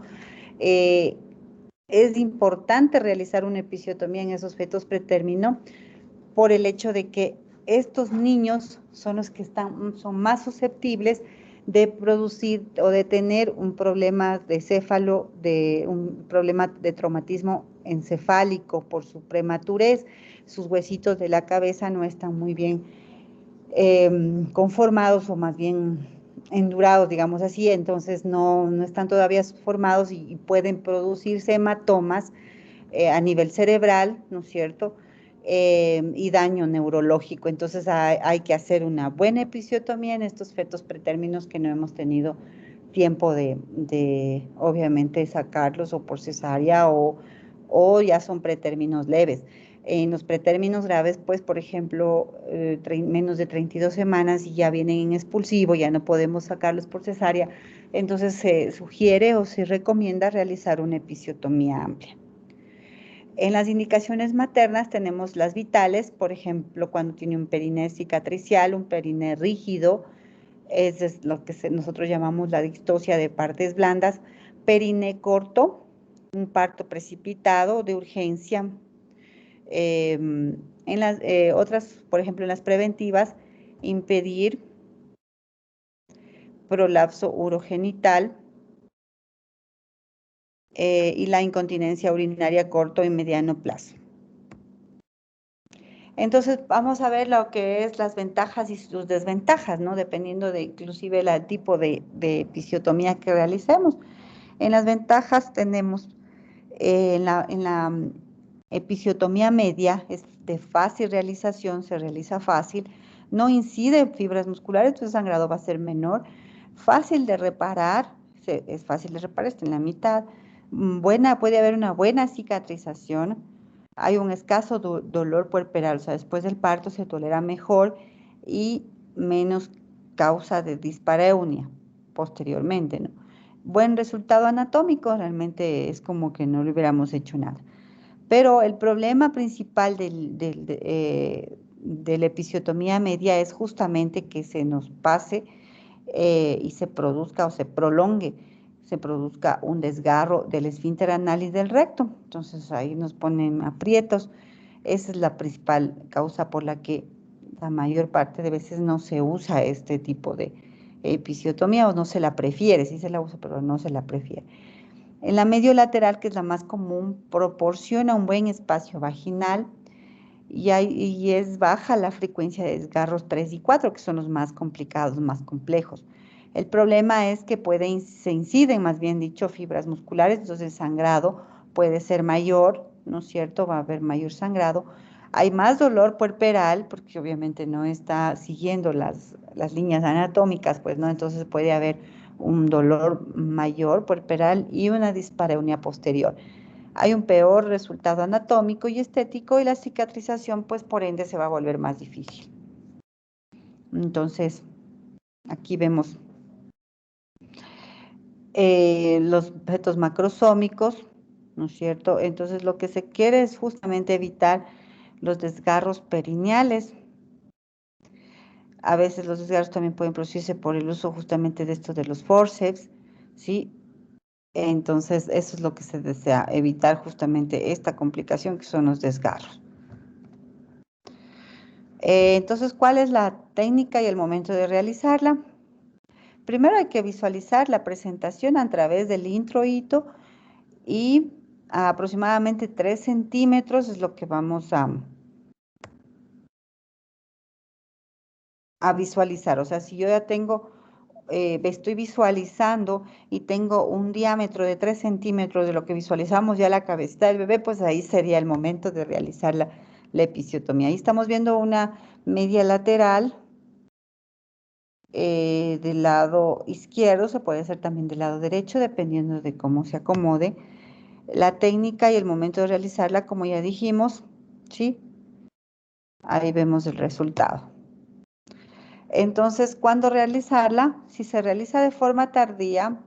Es importante realizar una episiotomía en esos fetos pretérmino por el hecho de que estos niños son los que son más susceptibles de producir o de tener un problema de céfalo, un problema de traumatismo encefálico por su prematurez. Sus huesitos de la cabeza no están muy bien conformados o más bien endurados, digamos así, entonces no están todavía formados y pueden producirse hematomas a nivel cerebral, ¿no es cierto? Y daño neurológico. Entonces hay que hacer una buena episiotomía en estos fetos pretérminos que no hemos tenido tiempo de obviamente sacarlos o por cesárea o ya son pretérminos leves. En los pretérminos graves, pues, por ejemplo, menos de 32 semanas y ya vienen en expulsivo, ya no podemos sacarlos por cesárea, entonces se sugiere o se recomienda realizar una episiotomía amplia. En las indicaciones maternas tenemos las vitales, por ejemplo, cuando tiene un periné cicatricial, un periné rígido, es lo que nosotros llamamos la distosia de partes blandas, periné corto, un parto precipitado de urgencia. En las otras, por ejemplo, en las preventivas, impedir prolapso urogenital y la incontinencia urinaria a corto y mediano plazo. Entonces vamos a ver lo que es las ventajas y sus desventajas, ¿no? Dependiendo de inclusive el tipo de episiotomía que realicemos. En las ventajas tenemos en la episiotomía media, es de fácil realización, se realiza fácil, no incide en fibras musculares, entonces el sangrado va a ser menor, fácil de reparar, es fácil de reparar, está en la mitad, puede haber una buena cicatrización, hay un escaso dolor puerperal, o sea, después del parto se tolera mejor y menos causa de dispareunia posteriormente, ¿no? Buen resultado anatómico, realmente es como que no le hubiéramos hecho nada. Pero el problema principal de la episiotomía media es justamente que se nos pase y se produzca o se produzca un desgarro del esfínter anal y del recto. Entonces ahí nos ponen aprietos. Esa es la principal causa por la que la mayor parte de veces no se usa este tipo de episiotomía o no se la prefiere, sí se la usa, pero no se la prefiere. En la medio lateral, que es la más común, proporciona un buen espacio vaginal y es baja la frecuencia de desgarros 3 y 4, que son los más complicados, más complejos. El problema es que se inciden, más bien dicho, fibras musculares, entonces el sangrado puede ser mayor, ¿no es cierto? Va a haber mayor sangrado. Hay más dolor puerperal, porque obviamente no está siguiendo las líneas anatómicas, pues, ¿no? Entonces puede haber un dolor mayor puerperal y una dispareunia posterior. Hay un peor resultado anatómico y estético y la cicatrización, pues por ende, se va a volver más difícil. Entonces, aquí vemos los fetos macrosómicos, ¿no es cierto? Entonces, lo que se quiere es justamente evitar los desgarros perineales. A veces los desgarros también pueden producirse por el uso justamente de esto de los forceps, ¿sí? Entonces, eso es lo que se desea, evitar justamente esta complicación que son los desgarros. Entonces, ¿cuál es la técnica y el momento de realizarla? Primero hay que visualizar la presentación a través del introito y a aproximadamente 3 centímetros es lo que vamos a visualizar. O sea, si yo ya tengo, estoy visualizando y tengo un diámetro de 3 centímetros de lo que visualizamos ya la cabecita del bebé, pues ahí sería el momento de realizar la episiotomía. Ahí estamos viendo una media lateral del lado izquierdo, se puede hacer también del lado derecho, dependiendo de cómo se acomode. La técnica y el momento de realizarla, como ya dijimos, ¿sí? Ahí vemos el resultado. Entonces, ¿cuándo realizarla? Si se realiza de forma tardía,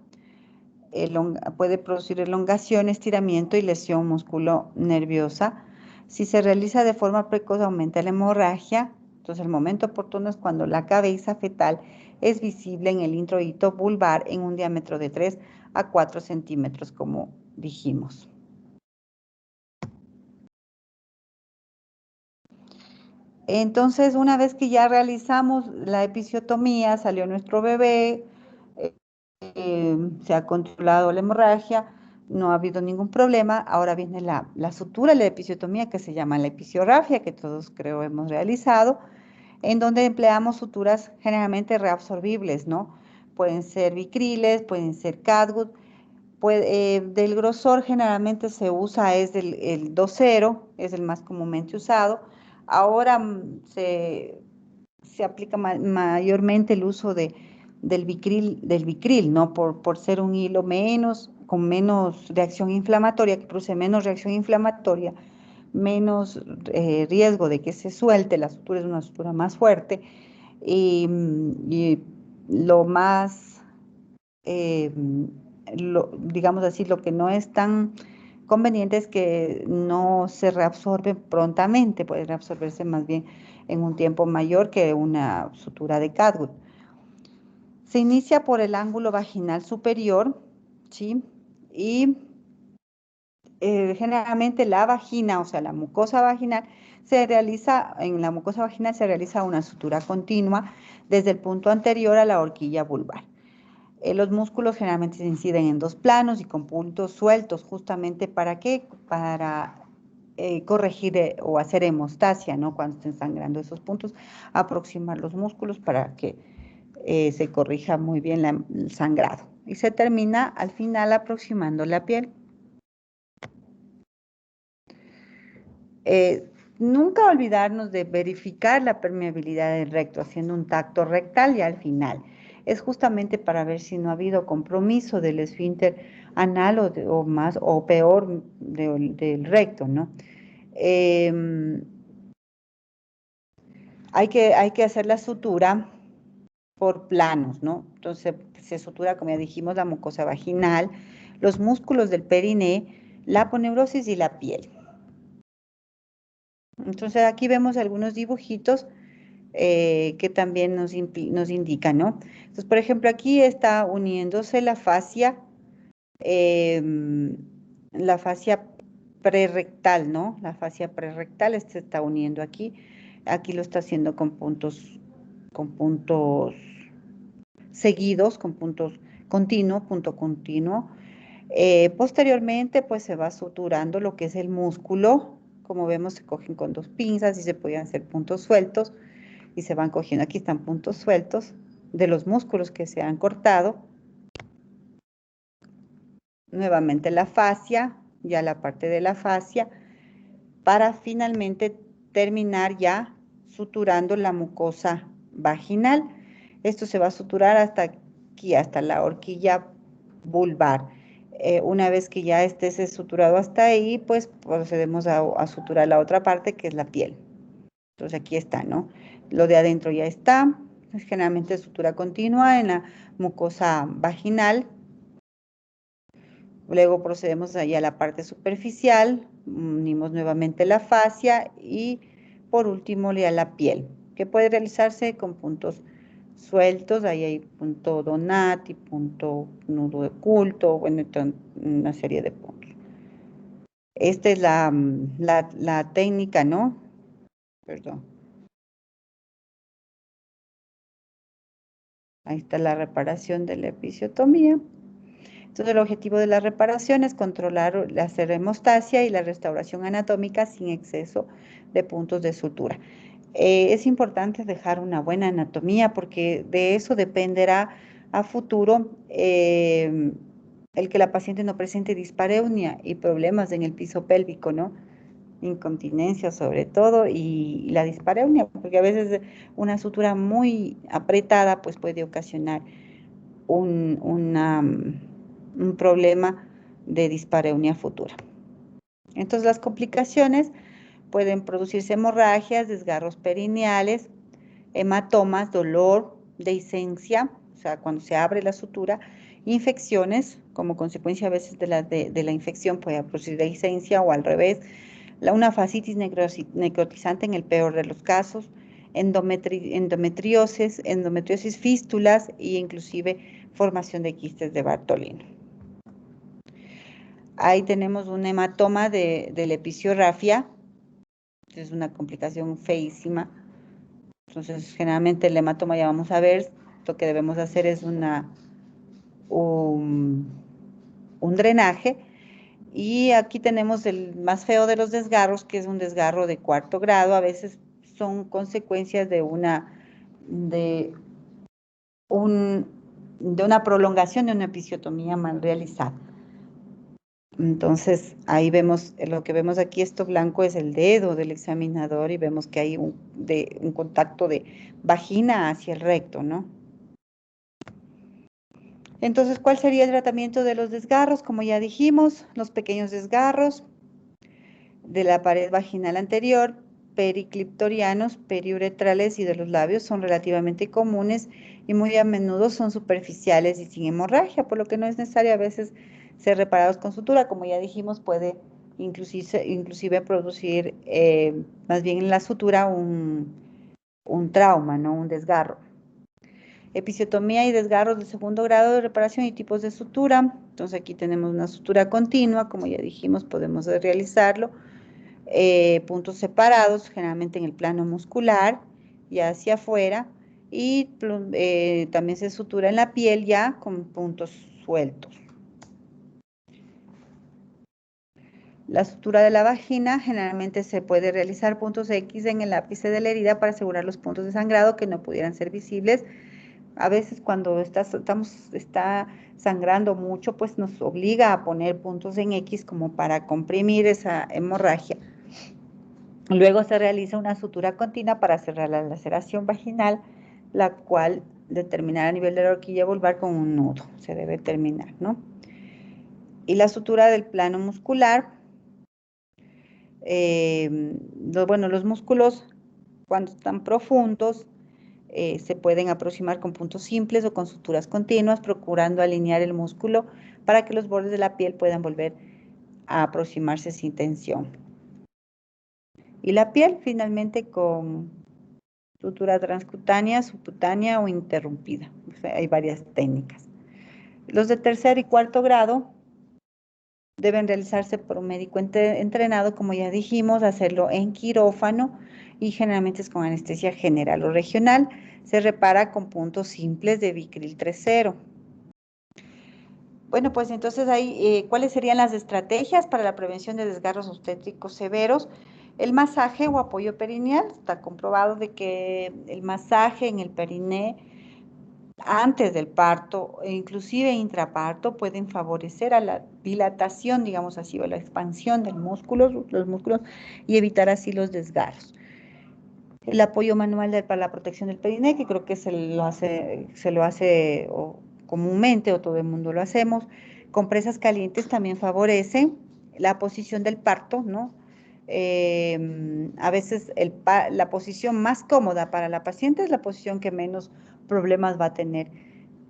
puede producir elongación, estiramiento y lesión músculo-nerviosa. Si se realiza de forma precoz, aumenta la hemorragia. Entonces, el momento oportuno es cuando la cabeza fetal es visible en el introito vulvar en un diámetro de 3 a 4 centímetros, como dijimos. Entonces, una vez que ya realizamos la episiotomía, salió nuestro bebé, se ha controlado la hemorragia, no ha habido ningún problema. Ahora viene la sutura, la episiotomía que se llama la episiorrafia, que todos creo hemos realizado, en donde empleamos suturas generalmente reabsorbibles, ¿no? pueden ser vicriles, pueden ser catgut. Del grosor generalmente se usa es el 2.0, es el más comúnmente usado. Ahora se aplica mayormente el uso del vicril, ¿no? Por ser un hilo con menos reacción inflamatoria, que produce menos reacción inflamatoria, menos riesgo de que se suelte. La sutura es una sutura más fuerte y lo más, digamos así, lo que no es tan conveniente es que no se reabsorbe prontamente, puede reabsorberse más bien en un tiempo mayor que una sutura de catgut. Se inicia por el ángulo vaginal superior, ¿sí? Y generalmente la vagina, o sea, la mucosa vaginal, en la mucosa vaginal se realiza una sutura continua desde el punto anterior a la horquilla vulvar. Los músculos generalmente se inciden en dos planos y con puntos sueltos, justamente ¿para qué? Para corregir o hacer hemostasia, ¿no? Cuando estén sangrando esos puntos, aproximar los músculos para que se corrija muy bien el sangrado. Y se termina al final aproximando la piel. Nunca olvidarnos de verificar la permeabilidad del recto, haciendo un tacto rectal y al final. Es justamente para ver si no ha habido compromiso del esfínter anal o más o peor del recto, ¿no? Hay que hacer la sutura por planos, ¿no? Entonces se sutura, como ya dijimos, la mucosa vaginal, los músculos del periné, la aponeurosis y la piel. Entonces aquí vemos algunos dibujitos que también nos indican, ¿no? Entonces, por ejemplo, aquí está uniéndose la fascia prerrectal, ¿no? La fascia prerrectal se está uniendo aquí. Aquí lo está haciendo con puntos seguidos, con puntos punto continuo. Posteriormente, pues se va suturando lo que es el músculo. Como vemos, se cogen con dos pinzas y se pueden hacer puntos sueltos y se van cogiendo. Aquí están puntos sueltos de los músculos que se han cortado. Nuevamente la fascia, ya la parte de la fascia, para finalmente terminar ya suturando la mucosa vaginal. Esto se va a suturar hasta aquí, hasta la horquilla vulvar. Una vez que ya esté suturado hasta ahí, pues procedemos a suturar la otra parte, que es la piel. Entonces aquí está, ¿no? Lo de adentro ya está. Es generalmente sutura continua en la mucosa vaginal. Luego procedemos allá a la parte superficial, unimos nuevamente la fascia y por último ya la piel, que puede realizarse con puntos sueltos. Ahí hay punto Donati, punto nudo oculto, bueno, una serie de puntos. Esta es la técnica, ¿no? Perdón. Ahí está la reparación de la episiotomía. Entonces, el objetivo de la reparación es controlar la hemostasia y la restauración anatómica sin exceso de puntos de sutura. Es importante dejar una buena anatomía porque de eso dependerá a futuro el que la paciente no presente dispareunia y problemas en el piso pélvico, ¿no? Incontinencia sobre todo y la dispareunia, porque a veces una sutura muy apretada pues puede ocasionar un problema de dispareunia futura. Entonces las complicaciones pueden producirse hemorragias, desgarros perineales, hematomas, dolor, dehiscencia, o sea, cuando se abre la sutura, infecciones, como consecuencia a veces de la infección puede producir dehiscencia o al revés, una fascitis necrotizante en el peor de los casos, endometriosis, fístulas e inclusive formación de quistes de Bartolino. Ahí tenemos un hematoma de la episiorrafia, es una complicación feísima. Entonces, generalmente el hematoma ya vamos a ver, lo que debemos hacer es un drenaje. Y aquí tenemos el más feo de los desgarros, que es un desgarro de 4º grado. A veces son consecuencias de un de una prolongación de una episiotomía mal realizada. Entonces, ahí vemos, lo que vemos aquí, esto blanco es el dedo del examinador y vemos que hay un contacto de vagina hacia el recto, ¿no? Entonces, ¿cuál sería el tratamiento de los desgarros? Como ya dijimos, los pequeños desgarros de la pared vaginal anterior, pericliptorianos, periuretrales y de los labios son relativamente comunes y muy a menudo son superficiales y sin hemorragia, por lo que no es necesario a veces ser reparados con sutura. Como ya dijimos, puede inclusive producir más bien en la sutura un trauma, ¿no? Un desgarro. Episiotomía y desgarros de segundo grado de reparación y tipos de sutura. Entonces aquí tenemos una sutura continua, como ya dijimos, podemos realizarlo. Puntos separados, generalmente en el plano muscular y hacia afuera, y también se sutura en la piel ya con puntos sueltos. La sutura de la vagina generalmente se puede realizar puntos X en el ápice de la herida para asegurar los puntos de sangrado que no pudieran ser visibles. A veces cuando está sangrando mucho, pues nos obliga a poner puntos en X como para comprimir esa hemorragia. Luego se realiza una sutura continua para cerrar la laceración vaginal, la cual determinará a nivel de la horquilla vulvar con un nudo. Se debe terminar, ¿no? Y la sutura del plano muscular. Los músculos, cuando están profundos, se pueden aproximar con puntos simples o con suturas continuas, procurando alinear el músculo para que los bordes de la piel puedan volver a aproximarse sin tensión. Y la piel, finalmente, con sutura transcutánea, subcutánea o interrumpida. O sea, hay varias técnicas. Los de tercer y cuarto grado deben realizarse por un médico entrenado, como ya dijimos, hacerlo en quirófano y generalmente es con anestesia general o regional. Se repara con puntos simples de Vicryl 3.0. Bueno, pues entonces ahí, ¿cuáles serían las estrategias para la prevención de desgarros obstétricos severos? El masaje o apoyo perineal. Está comprobado de que el masaje en el periné antes del parto e inclusive intraparto pueden favorecer a la dilatación, digamos así, o la expansión del músculo, los músculos, y evitar así los desgarros. El apoyo manual para la protección del periné, que creo que se lo hace comúnmente, o todo el mundo lo hacemos. Compresas calientes también favorecen la posición del parto, ¿no? A veces la posición más cómoda para la paciente es la posición que menos problemas va a tener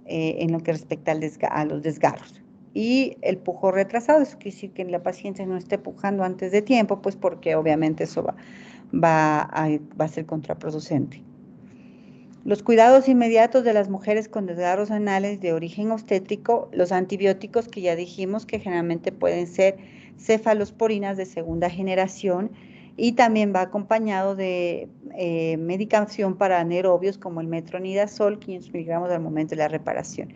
en lo que respecta a los desgarros. Y el pujo retrasado, eso quiere decir que la paciente no esté pujando antes de tiempo, pues porque obviamente eso va a ser contraproducente. Los cuidados inmediatos de las mujeres con desgarros anales de origen obstétrico, los antibióticos que ya dijimos que generalmente pueden ser cefalosporinas de segunda generación y también va acompañado de medicación para anaerobios como el metronidazol, 500 miligramos al momento de la reparación.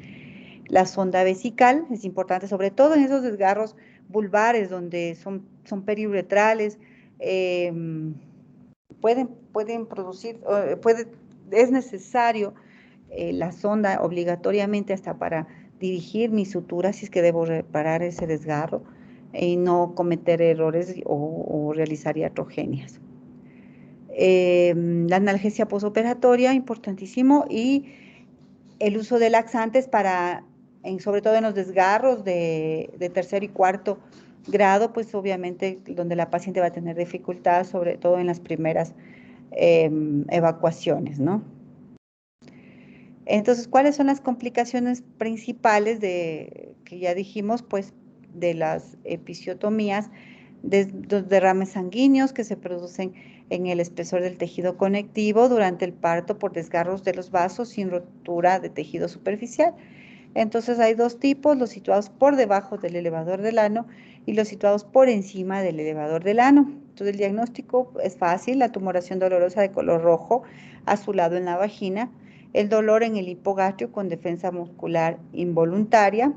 La sonda vesical es importante, sobre todo en esos desgarros vulvares donde son periuretrales, pueden producir, es necesario la sonda obligatoriamente hasta para dirigir mi sutura si es que debo reparar ese desgarro y no cometer errores o realizar iatrogenias. La analgesia posoperatoria, importantísimo, y el uso de laxantes sobre todo en los desgarros de tercer y cuarto grado, pues obviamente donde la paciente va a tener dificultad, sobre todo en las primeras evacuaciones, ¿no? Entonces, ¿cuáles son las complicaciones principales que ya dijimos, pues, de las episiotomías? Los derrames sanguíneos que se producen en el espesor del tejido conectivo durante el parto por desgarros de los vasos sin rotura de tejido superficial. Entonces hay dos tipos, los situados por debajo del elevador del ano y los situados por encima del elevador del ano. Entonces el diagnóstico es fácil, la tumoración dolorosa de color rojo azulado en la vagina, el dolor en el hipogastrio con defensa muscular involuntaria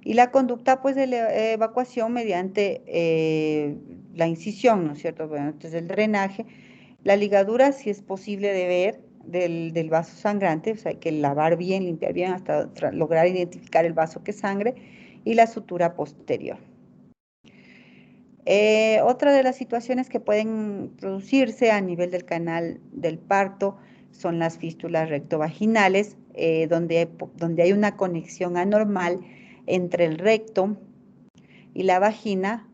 y la conducta pues de la evacuación mediante la incisión, ¿no es cierto? Bueno, entonces el drenaje, la ligadura si es posible de ver, del vaso sangrante, o sea, hay que lavar bien, limpiar bien hasta lograr identificar el vaso que sangre, y la sutura posterior. Otra de las situaciones que pueden producirse a nivel del canal del parto son las fístulas rectovaginales, donde hay una conexión anormal entre el recto y la vagina,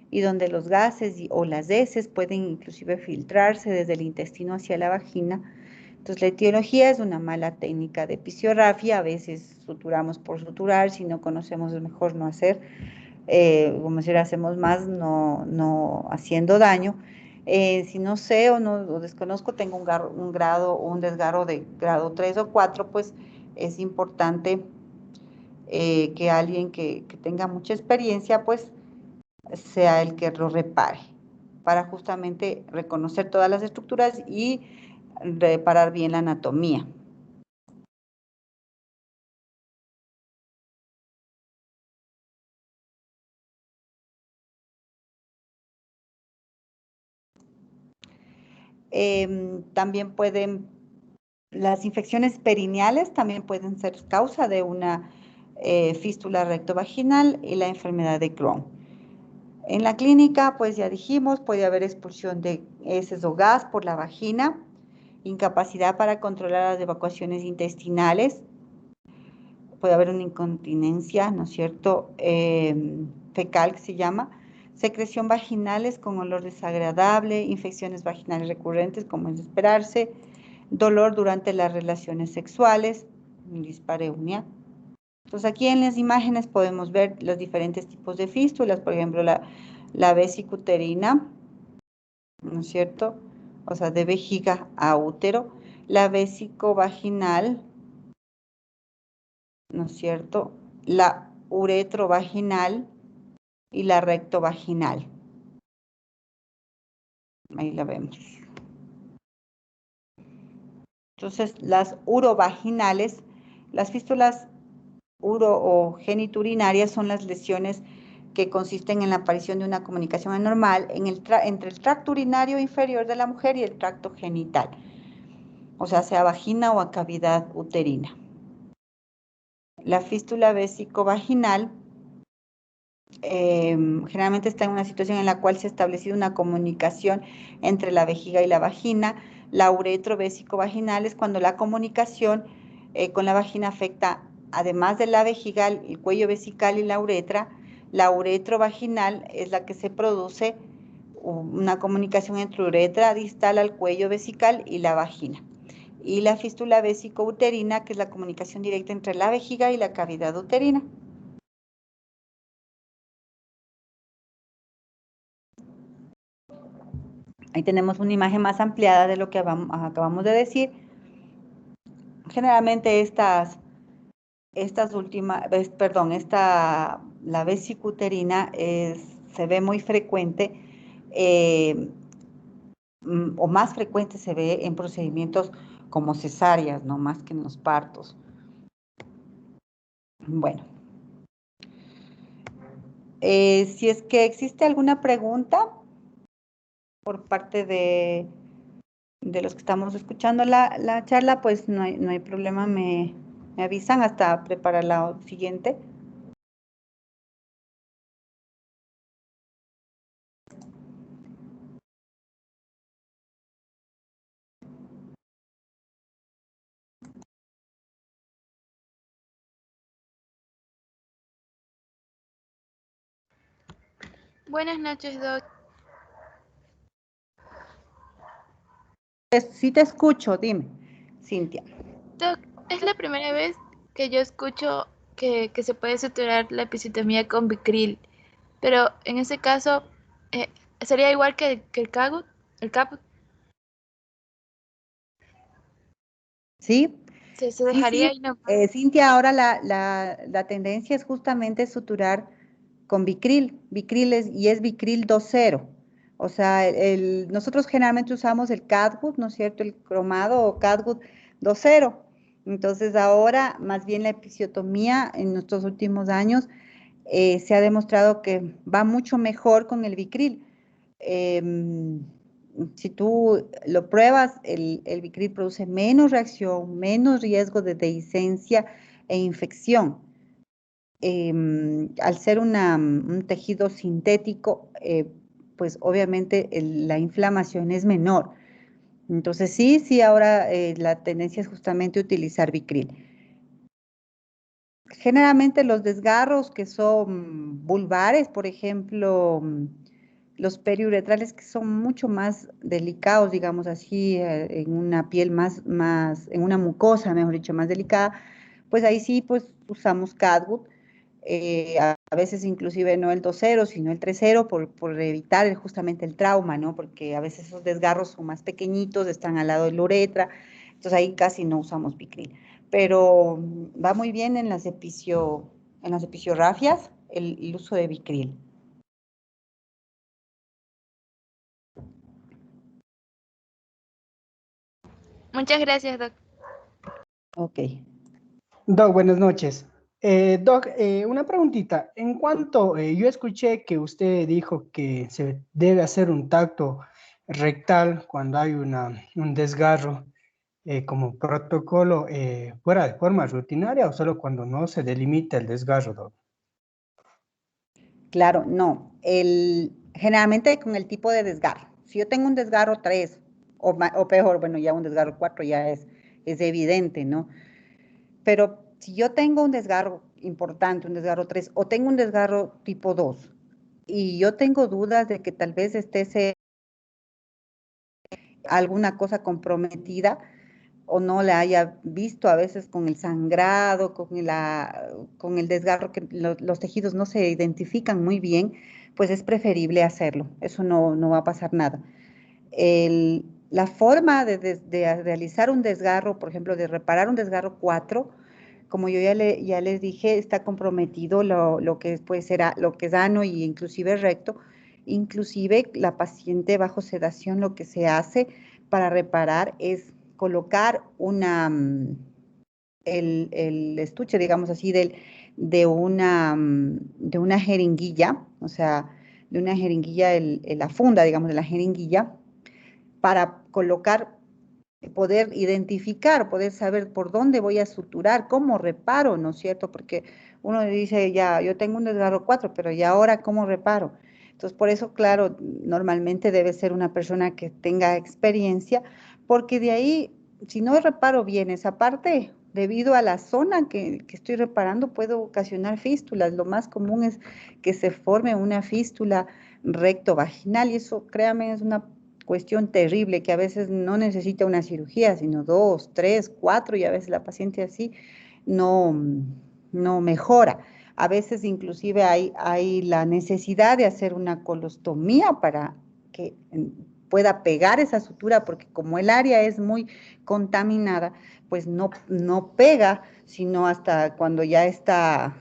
y donde los gases o las heces pueden inclusive filtrarse desde el intestino hacia la vagina. Entonces, la etiología es una mala técnica de episografía. A veces suturamos por suturar, si no conocemos es mejor no hacer. Como si hacemos más no haciendo daño. Si no sé o desconozco, tengo un grado o un desgarro de grado 3 o 4, pues es importante que alguien que tenga mucha experiencia, pues sea el que lo repare, para justamente reconocer todas las estructuras y reparar bien la anatomía. También las infecciones perineales también pueden ser causa de una fístula rectovaginal y la enfermedad de Crohn. En la clínica, pues ya dijimos, puede haber expulsión de heces o gas por la vagina, incapacidad para controlar las evacuaciones intestinales, puede haber una incontinencia, ¿no es cierto?, fecal, que se llama, secreción vaginales con olor desagradable, infecciones vaginales recurrentes, como es de esperarse, dolor durante las relaciones sexuales, dispareunia. Entonces, aquí en las imágenes podemos ver los diferentes tipos de fístulas, por ejemplo, la vesicuterina, ¿no es cierto?, o sea, de vejiga a útero, la vesicovaginal, ¿no es cierto?, la uretrovaginal y la rectovaginal. Ahí la vemos. Entonces, las urovaginales, las fístulas uro o geniturinarias son las lesiones que consisten en la aparición de una comunicación anormal entre el tracto urinario inferior de la mujer y el tracto genital, o sea vagina o a cavidad uterina. La fístula vesicovaginal generalmente está en una situación en la cual se ha establecido una comunicación entre la vejiga y la vagina. La uretrovesicovaginal es cuando la comunicación con la vagina afecta, además de la vejiga, el cuello vesical y la uretra. La uretrovaginal es la que se produce una comunicación entre uretra distal al cuello vesical y la vagina. Y la fístula vesicouterina, que es la comunicación directa entre la vejiga y la cavidad uterina. Ahí tenemos una imagen más ampliada de lo que acabamos de decir. Generalmente la vesicuterina se ve muy frecuente, o más frecuente se ve en procedimientos como cesáreas, no más que en los partos. Bueno, si es que existe alguna pregunta por parte de los que estamos escuchando la charla, pues no hay problema, me avisan hasta preparar la siguiente. Buenas noches, Doc. Sí te escucho, dime, Cintia. Doc, es la primera vez que yo escucho que se puede suturar la episiotomía con Vicryl, pero en ese caso, ¿sería igual que el CAPUT? ¿El CAPUT? ¿Sí? ¿Se Sí, dejaría sí. y no? Cintia, ahora la tendencia es justamente suturar con Vicryl. Es Vicryl 2.0. O sea, nosotros generalmente usamos el Catgut, ¿no es cierto? El cromado o Catgut 2.0. Entonces ahora, más bien la episiotomía en nuestros últimos años se ha demostrado que va mucho mejor con el Vicryl. si tú lo pruebas, el Vicryl produce menos reacción, menos riesgo de dehiscencia e infección. Al ser un tejido sintético, pues obviamente la inflamación es menor. Entonces sí, ahora la tendencia es justamente utilizar Vicryl. Generalmente los desgarros que son vulvares, por ejemplo, los periuretrales que son mucho más delicados, digamos así, en una piel en una mucosa, mejor dicho, más delicada, pues ahí sí, pues usamos Catwood, a veces inclusive no el 2.0, sino el 3.0 por evitar justamente el trauma, ¿no? Porque a veces esos desgarros son más pequeñitos, están al lado de la uretra, entonces ahí casi no usamos Vicryl. Pero va muy bien en en las episiografias el uso de Vicryl. Muchas gracias, Doc. Ok. Doc, buenas noches. Doc, una preguntita. En cuanto yo escuché que usted dijo que se debe hacer un tacto rectal cuando hay un desgarro como protocolo, ¿fuera de forma rutinaria o solo cuando no se delimita el desgarro, Doc? Claro, no. Generalmente con el tipo de desgarro. Si yo tengo un desgarro 3 o peor, bueno, ya un desgarro 4 ya es evidente, ¿no? Pero si yo tengo un desgarro importante, un desgarro 3 o tengo un desgarro tipo 2 y yo tengo dudas de que tal vez esté alguna cosa comprometida o no la haya visto a veces con el sangrado, con el desgarro, que los tejidos no se identifican muy bien, pues es preferible hacerlo. Eso no va a pasar nada. La forma de realizar un desgarro, por ejemplo, de reparar un desgarro 4, como yo ya les dije, está comprometido lo que puede ser lo que es ano y inclusive recto. Inclusive la paciente bajo sedación lo que se hace para reparar es colocar el estuche, digamos así, de una jeringuilla, o sea, de una jeringuilla, la funda, digamos, de la jeringuilla, para colocar, poder identificar, poder saber por dónde voy a suturar, cómo reparo, ¿no es cierto? Porque uno dice, ya, yo tengo un desgarro 4, pero ¿y ahora cómo reparo? Entonces, por eso, claro, normalmente debe ser una persona que tenga experiencia, porque de ahí, si no reparo bien esa parte, debido a la zona que estoy reparando, puedo ocasionar fístulas. Lo más común es que se forme una fístula recto vaginal y eso, créame, es una cuestión terrible que a veces no necesita una cirugía, sino 2, 3, 4 y a veces la paciente así no, no mejora. A veces inclusive hay la necesidad de hacer una colostomía para que pueda pegar esa sutura, porque como el área es muy contaminada, pues no pega, sino hasta cuando ya está,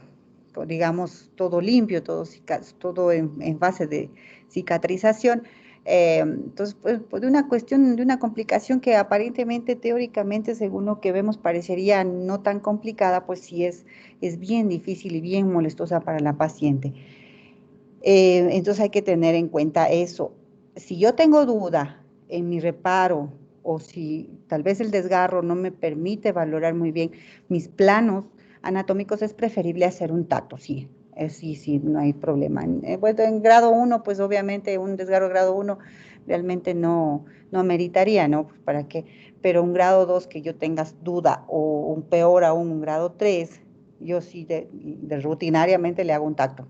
digamos, todo limpio, todo en fase de cicatrización. Entonces, pues, de una cuestión, de una complicación que aparentemente, teóricamente, según lo que vemos, parecería no tan complicada, pues sí es bien difícil y bien molestosa para la paciente. Entonces hay que tener en cuenta eso. Si yo tengo duda en mi reparo o si tal vez el desgarro no me permite valorar muy bien mis planos anatómicos, es preferible hacer un tacto, sí. Sí, no hay problema. Bueno, en grado 1, pues obviamente un desgarro grado 1 realmente no meritaría, ¿no? Pues, ¿para qué? Pero un grado 2 que yo tenga duda o un peor aún, un grado 3, yo sí de rutinariamente le hago un tacto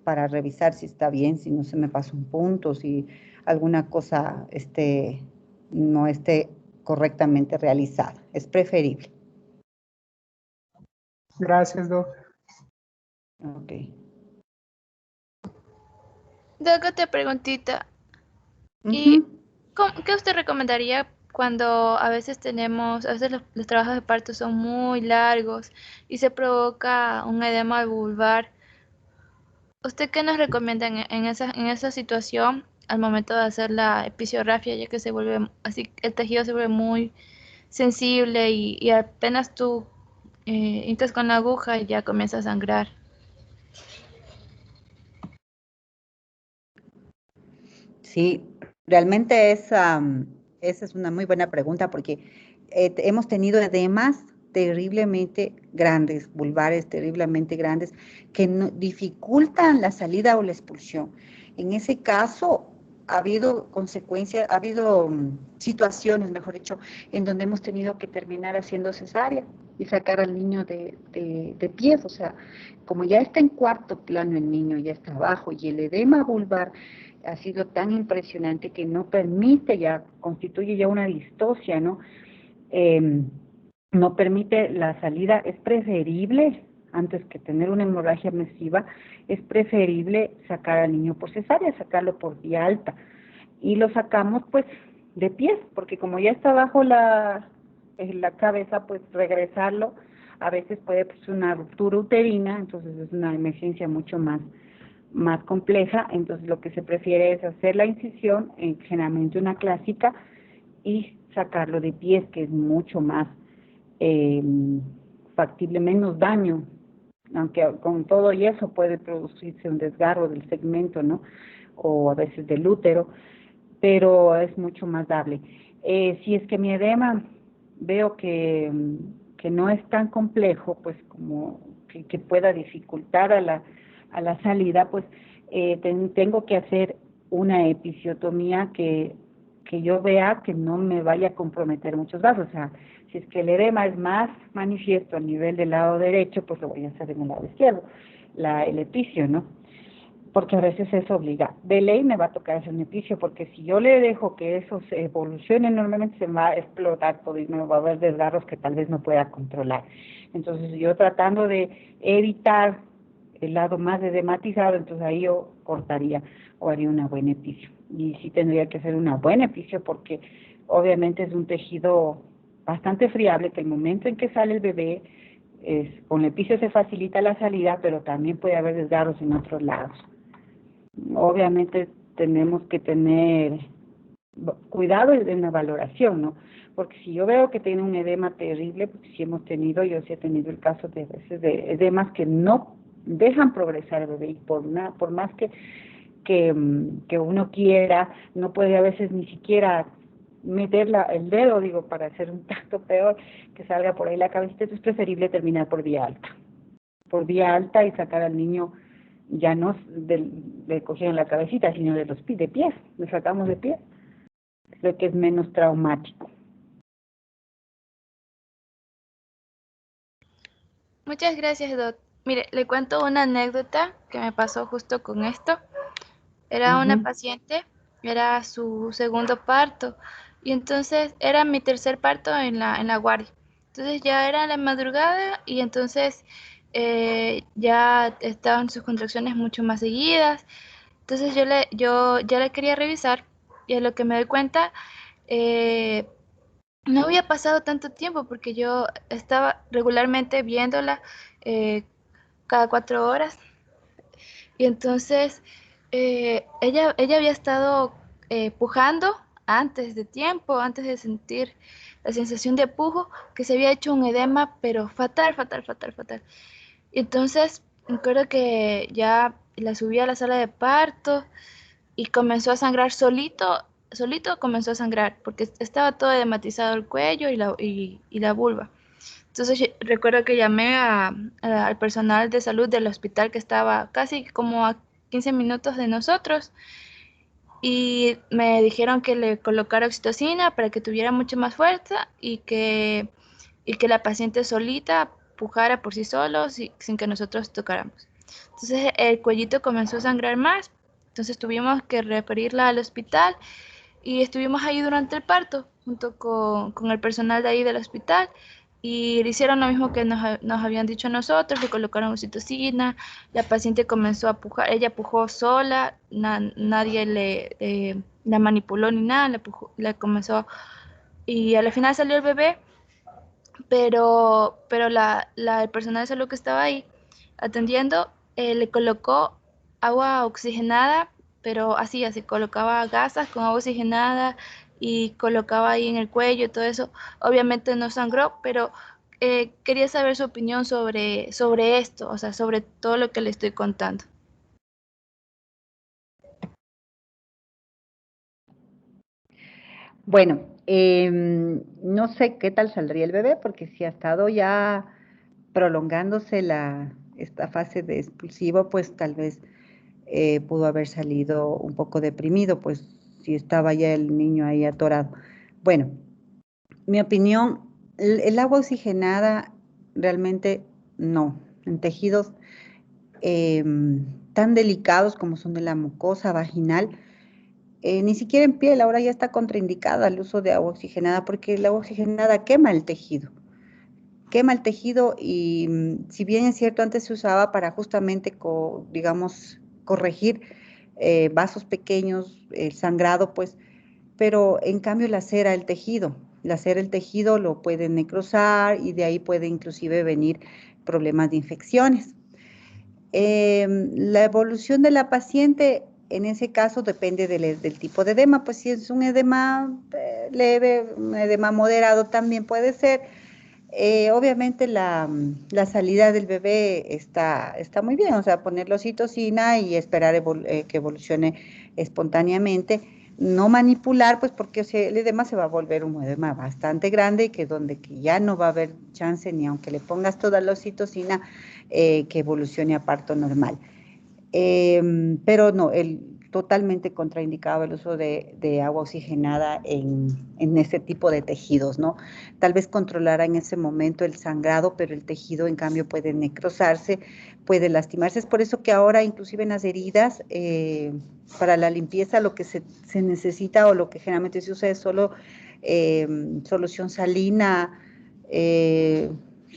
para revisar si está bien, si no se me pasa un punto, si alguna cosa no esté correctamente realizada. Es preferible. Gracias, Doc. Ok. Doc, otra preguntita. ¿Y Ujú. qué usted recomendaría cuando a veces los trabajos de parto son muy largos y se provoca un edema vulvar? ¿Usted qué nos recomienda en esa situación al momento de hacer la episiografía, ya que se vuelve así, el tejido se vuelve muy sensible y apenas tú entras con la aguja y ya comienza a sangrar? Sí, Realmente esa es una muy buena pregunta porque hemos tenido edemas terriblemente grandes, vulvares terriblemente grandes, que dificultan la salida o la expulsión. En ese caso, ha habido consecuencias, ha habido situaciones, mejor dicho, en donde hemos tenido que terminar haciendo cesárea y sacar al niño de pies. O sea, como ya está en cuarto plano el niño, ya está abajo, y el edema vulvar ha sido tan impresionante que no permite ya, constituye ya una distosia, ¿no? No permite la salida, es preferible, antes que tener una hemorragia masiva, es preferible sacar al niño por cesárea, sacarlo por vía alta. Y lo sacamos pues de pies, porque como ya está bajo la cabeza, pues regresarlo a veces puede ser una ruptura uterina, entonces es una emergencia mucho más compleja. Entonces lo que se prefiere es hacer la incisión, generalmente una clásica, y sacarlo de pies, que es mucho más factible, menos daño, aunque con todo y eso puede producirse un desgarro del segmento, ¿no? O a veces del útero, pero es mucho más dable. Si es que mi edema veo que no es tan complejo, pues como que pueda dificultar a la salida, pues tengo que hacer una episiotomía que yo vea que no me vaya a comprometer muchos vasos. O sea, si es que el edema es más manifiesto a nivel del lado derecho, pues lo voy a hacer en el lado izquierdo, el epicio, ¿no? Porque a veces eso obliga. De ley me va a tocar hacer un epicio, porque si yo le dejo que eso se evolucione, normalmente se va a explotar todo y me va a haber desgarros que tal vez no pueda controlar. Entonces yo tratando de evitar el lado más edematizado, entonces ahí yo cortaría o haría una buena epicio. Y sí tendría que hacer una buena epicio porque obviamente es un tejido bastante friable, que el momento en que sale el bebé, con el epicio se facilita la salida, pero también puede haber desgarros en otros lados. Obviamente tenemos que tener cuidado en la valoración, ¿no? Porque si yo veo que tiene un edema terrible, porque sí hemos tenido, yo sí he tenido el caso de veces de edemas que no dejan progresar el bebé, y por más que uno quiera, no puede a veces ni siquiera meter el dedo, digo, para hacer un tacto peor, que salga por ahí la cabecita. Entonces es preferible terminar por vía alta y sacar al niño ya no le cogieron la cabecita, sino de pies, le sacamos de pies. Creo que es menos traumático. Muchas gracias, Doc. Mire, le cuento una anécdota que me pasó justo con esto. Era una paciente, era su segundo parto, y entonces era mi tercer parto en la guardia. Entonces ya era la madrugada y entonces ya estaban sus contracciones mucho más seguidas. Entonces yo ya la quería revisar y a lo que me doy cuenta, eh, no había pasado tanto tiempo porque yo estaba regularmente viéndola eh, cada 4 horas. Y entonces ella había estado pujando antes de tiempo, antes de sentir la sensación de pujo, que se había hecho un edema, pero fatal, fatal, fatal, fatal. Y entonces me acuerdo que ya la subí a la sala de parto y comenzó a sangrar solito, solito comenzó a sangrar, porque estaba todo edematizado el cuello y la vulva. Entonces recuerdo que llamé al personal de salud del hospital que estaba casi como a 15 minutos de nosotros y me dijeron que le colocara oxitocina para que tuviera mucha más fuerza y que la paciente solita pujara por sí solo sin que nosotros tocáramos. Entonces el cuellito comenzó a sangrar más, entonces tuvimos que referirla al hospital y estuvimos ahí durante el parto junto con el personal de ahí del hospital y le hicieron lo mismo que nos habían dicho a nosotros, le colocaron oxitocina, la paciente comenzó a pujar, ella pujó sola, nadie la manipuló ni nada, le comenzó y al final salió el bebé, pero el personal de salud que estaba ahí atendiendo le colocó agua oxigenada, pero así colocaba gasas con agua oxigenada y colocaba ahí en el cuello y todo eso. Obviamente no sangró, pero quería saber su opinión sobre esto, o sea, sobre todo lo que le estoy contando. Bueno, no sé qué tal saldría el bebé, porque si ha estado ya prolongándose esta fase de expulsivo, pues tal vez pudo haber salido un poco deprimido, pues si estaba ya el niño ahí atorado. Bueno, mi opinión, el agua oxigenada realmente no. En tejidos tan delicados como son de la mucosa vaginal, ni siquiera en piel, ahora ya está contraindicada el uso de agua oxigenada porque el agua oxigenada quema el tejido y si bien es cierto, antes se usaba para justamente, digamos, corregir vasos pequeños, el sangrado, pues, pero en cambio lacera el tejido lo puede necrosar y de ahí puede inclusive venir problemas de infecciones. La evolución de la paciente, en ese caso, depende del tipo de edema, pues si es un edema leve, un edema moderado también puede ser. Obviamente la salida del bebé está muy bien, o sea, ponerle oxitocina y esperar que evolucione espontáneamente. No manipular, pues porque el edema se va a volver un edema bastante grande y que donde que ya no va a haber chance, ni aunque le pongas toda la oxitocina, que evolucione a parto normal. Pero no, totalmente contraindicado el uso de agua oxigenada en este tipo de tejidos, ¿no? Tal vez controlará en ese momento el sangrado, pero el tejido en cambio puede necrosarse, puede lastimarse. Es por eso que ahora inclusive en las heridas, para la limpieza lo que se necesita o lo que generalmente se usa es solo solución salina,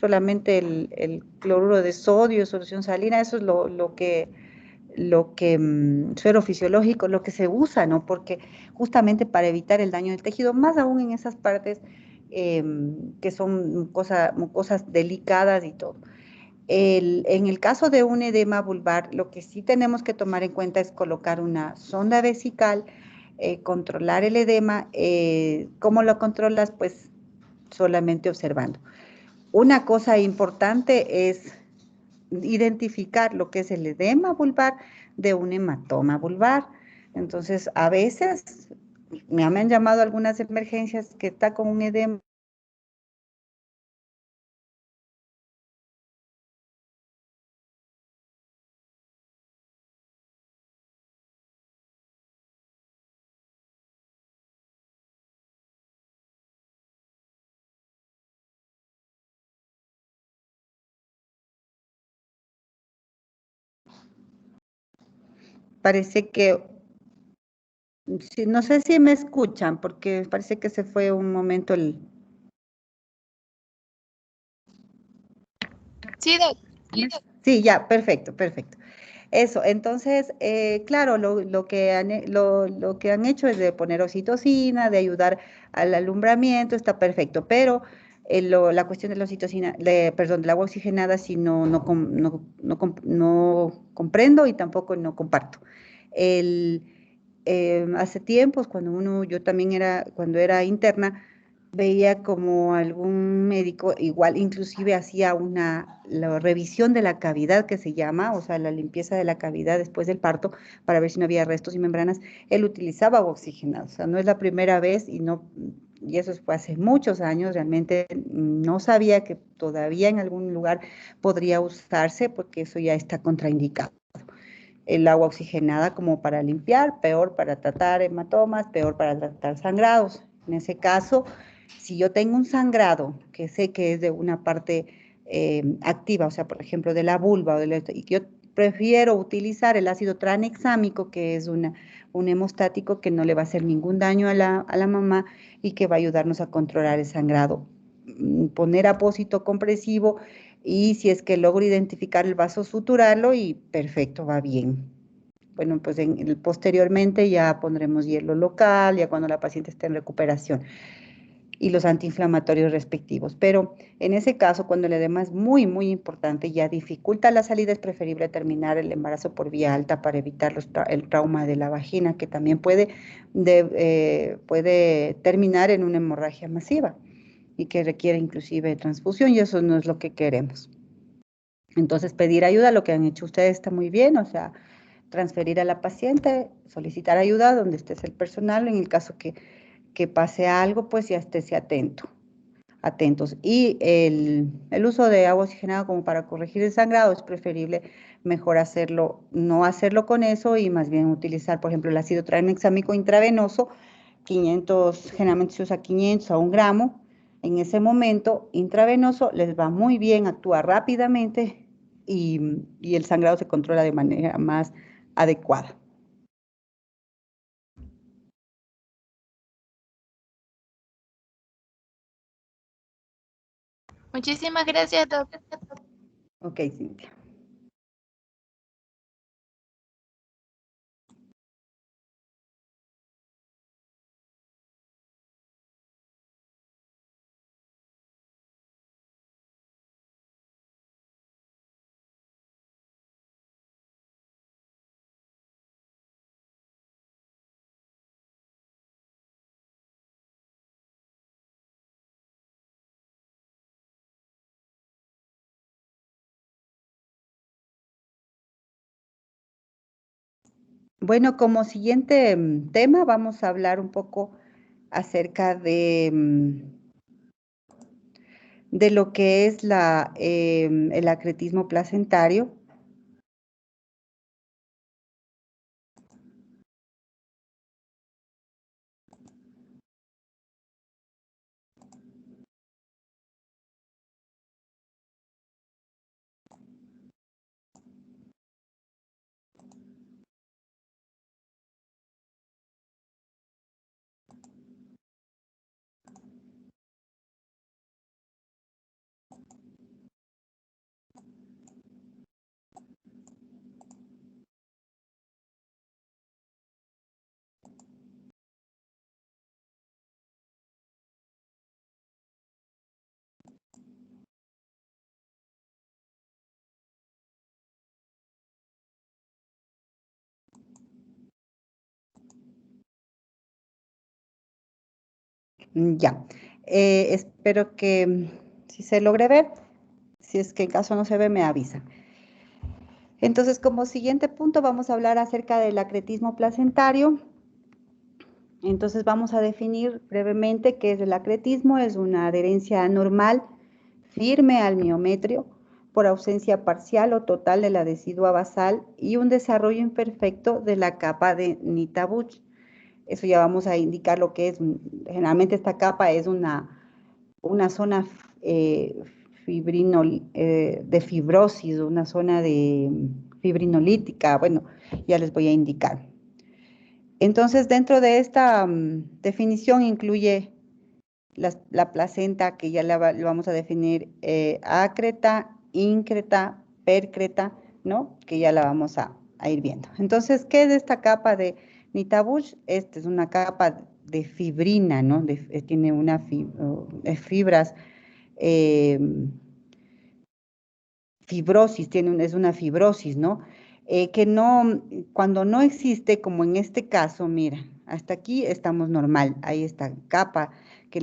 solamente el cloruro de sodio, solución salina, eso es suero fisiológico, lo que se usa, ¿no? Porque justamente para evitar el daño del tejido, más aún en esas partes que son mucosas delicadas y todo. En el caso de un edema vulvar, lo que sí tenemos que tomar en cuenta es colocar una sonda vesical, controlar el edema. ¿Cómo lo controlas? Pues solamente observando. Una cosa importante es identificar lo que es el edema vulvar de un hematoma vulvar. Entonces, a veces me han llamado algunas emergencias que está con un edema. Parece que, sí, no sé si me escuchan, porque parece que se fue un momento el... Sí, Doc. Sí, ya, perfecto, perfecto. Eso, entonces, claro, lo que han hecho es de poner oxitocina, de ayudar al alumbramiento, está perfecto, pero la cuestión de la oxitocina, perdón, del agua oxigenada, sí no comprendo y tampoco no comparto. El, Hace tiempos, yo también cuando era interna, veía como algún médico, igual inclusive hacía la revisión de la cavidad que se llama, o sea, la limpieza de la cavidad después del parto, para ver si no había restos y membranas. Él utilizaba agua oxigenada, o sea, no es la primera vez y eso fue hace muchos años, realmente no sabía que todavía en algún lugar podría usarse porque eso ya está contraindicado. El agua oxigenada como para limpiar, peor para tratar hematomas, peor para tratar sangrados. En ese caso, si yo tengo un sangrado que sé que es de una parte activa, o sea, por ejemplo, de la vulva, y que yo prefiero utilizar el ácido tranexámico, que es un hemostático que no le va a hacer ningún daño a la mamá y que va a ayudarnos a controlar el sangrado. Poner apósito compresivo y si es que logro identificar el vaso, suturarlo y perfecto, va bien. Bueno, pues posteriormente ya pondremos hielo local, ya cuando la paciente esté en recuperación y los antiinflamatorios respectivos. Pero en ese caso, cuando el edema es muy, muy importante, ya dificulta la salida, es preferible terminar el embarazo por vía alta para evitar el trauma de la vagina, que también puede terminar en una hemorragia masiva y que requiere inclusive transfusión, y eso no es lo que queremos. Entonces, pedir ayuda, lo que han hecho ustedes está muy bien, o sea, transferir a la paciente, solicitar ayuda donde esté el personal, en el caso que pase algo, pues ya estése atentos. Y el uso de agua oxigenada como para corregir el sangrado es preferible mejor no hacerlo con eso y más bien utilizar, por ejemplo, el ácido tranexámico intravenoso, 500, generalmente se usa 500 a 1 gramo. En ese momento, intravenoso, les va muy bien, actúa rápidamente y el sangrado se controla de manera más adecuada. Muchísimas gracias, Doc. Ok, Cintia. Bueno, como siguiente tema vamos a hablar un poco acerca de lo que es el acretismo placentario. Ya, espero que si se logre ver, si es que en caso no se ve, me avisa. Entonces, como siguiente punto, vamos a hablar acerca del acretismo placentario. Entonces, vamos a definir brevemente qué es el acretismo. Es una adherencia anormal, firme al miometrio, por ausencia parcial o total de la decidua basal y un desarrollo imperfecto de la capa de Nitabuch. Eso ya vamos a indicar lo que es. Generalmente esta capa es una zona de fibrosis, una zona de fibrinolítica. Bueno, ya les voy a indicar. Entonces, dentro de esta definición incluye la placenta, que ya la vamos a definir acreta, íncreta, percreta, ¿no? Que ya la vamos a ir viendo. Entonces, ¿qué es esta capa de Nitabuch? Esta es una capa de fibrina, ¿no? Tiene fibras, fibrosis, es una fibrosis, ¿no? Que no, cuando no existe, como en este caso, mira, hasta aquí estamos normal, hay esta capa que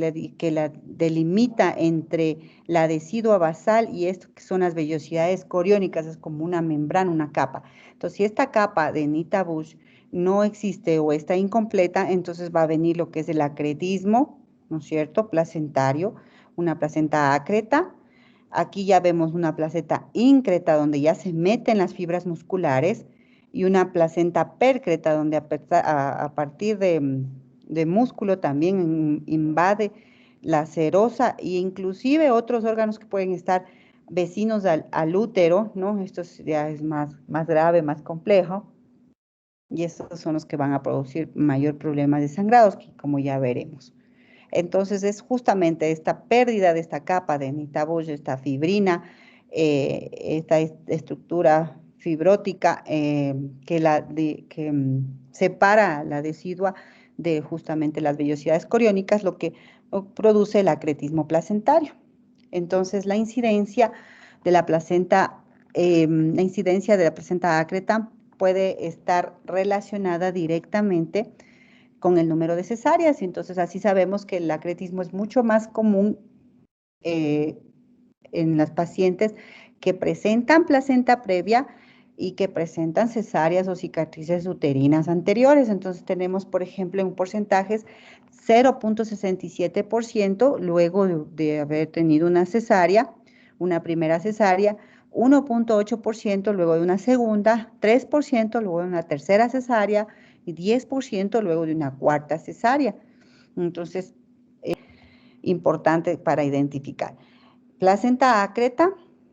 la delimita entre la decidua basal y esto que son las vellosidades coriónicas, es como una membrana, una capa. Entonces, si esta capa de Nitabuch no existe o está incompleta, entonces va a venir lo que es el acretismo, ¿no es cierto?, placentario, una placenta acreta. Aquí ya vemos una placenta íncreta donde ya se meten las fibras musculares y una placenta pércreta donde a partir de músculo también invade la serosa e inclusive otros órganos que pueden estar vecinos al útero, ¿no? Esto ya es más grave, más complejo y estos son los que van a producir mayor problema de sangrados, que como ya veremos. Entonces es justamente esta pérdida de esta capa de Nitabuch, esta fibrina, esta estructura fibrótica que separa la decidua de justamente las vellosidades coriónicas, lo que produce el acretismo placentario. Entonces la incidencia de la placenta acreta puede estar relacionada directamente con el número de cesáreas, y entonces así sabemos que el acretismo es mucho más común en las pacientes que presentan placenta previa y que presentan cesáreas o cicatrices uterinas anteriores. Entonces tenemos, por ejemplo, en porcentajes 0.67% luego de haber tenido una cesárea, una primera cesárea, 1.8% luego de una segunda, 3% luego de una tercera cesárea y 10% luego de una cuarta cesárea. Entonces, importante para identificar. Placenta ácreta,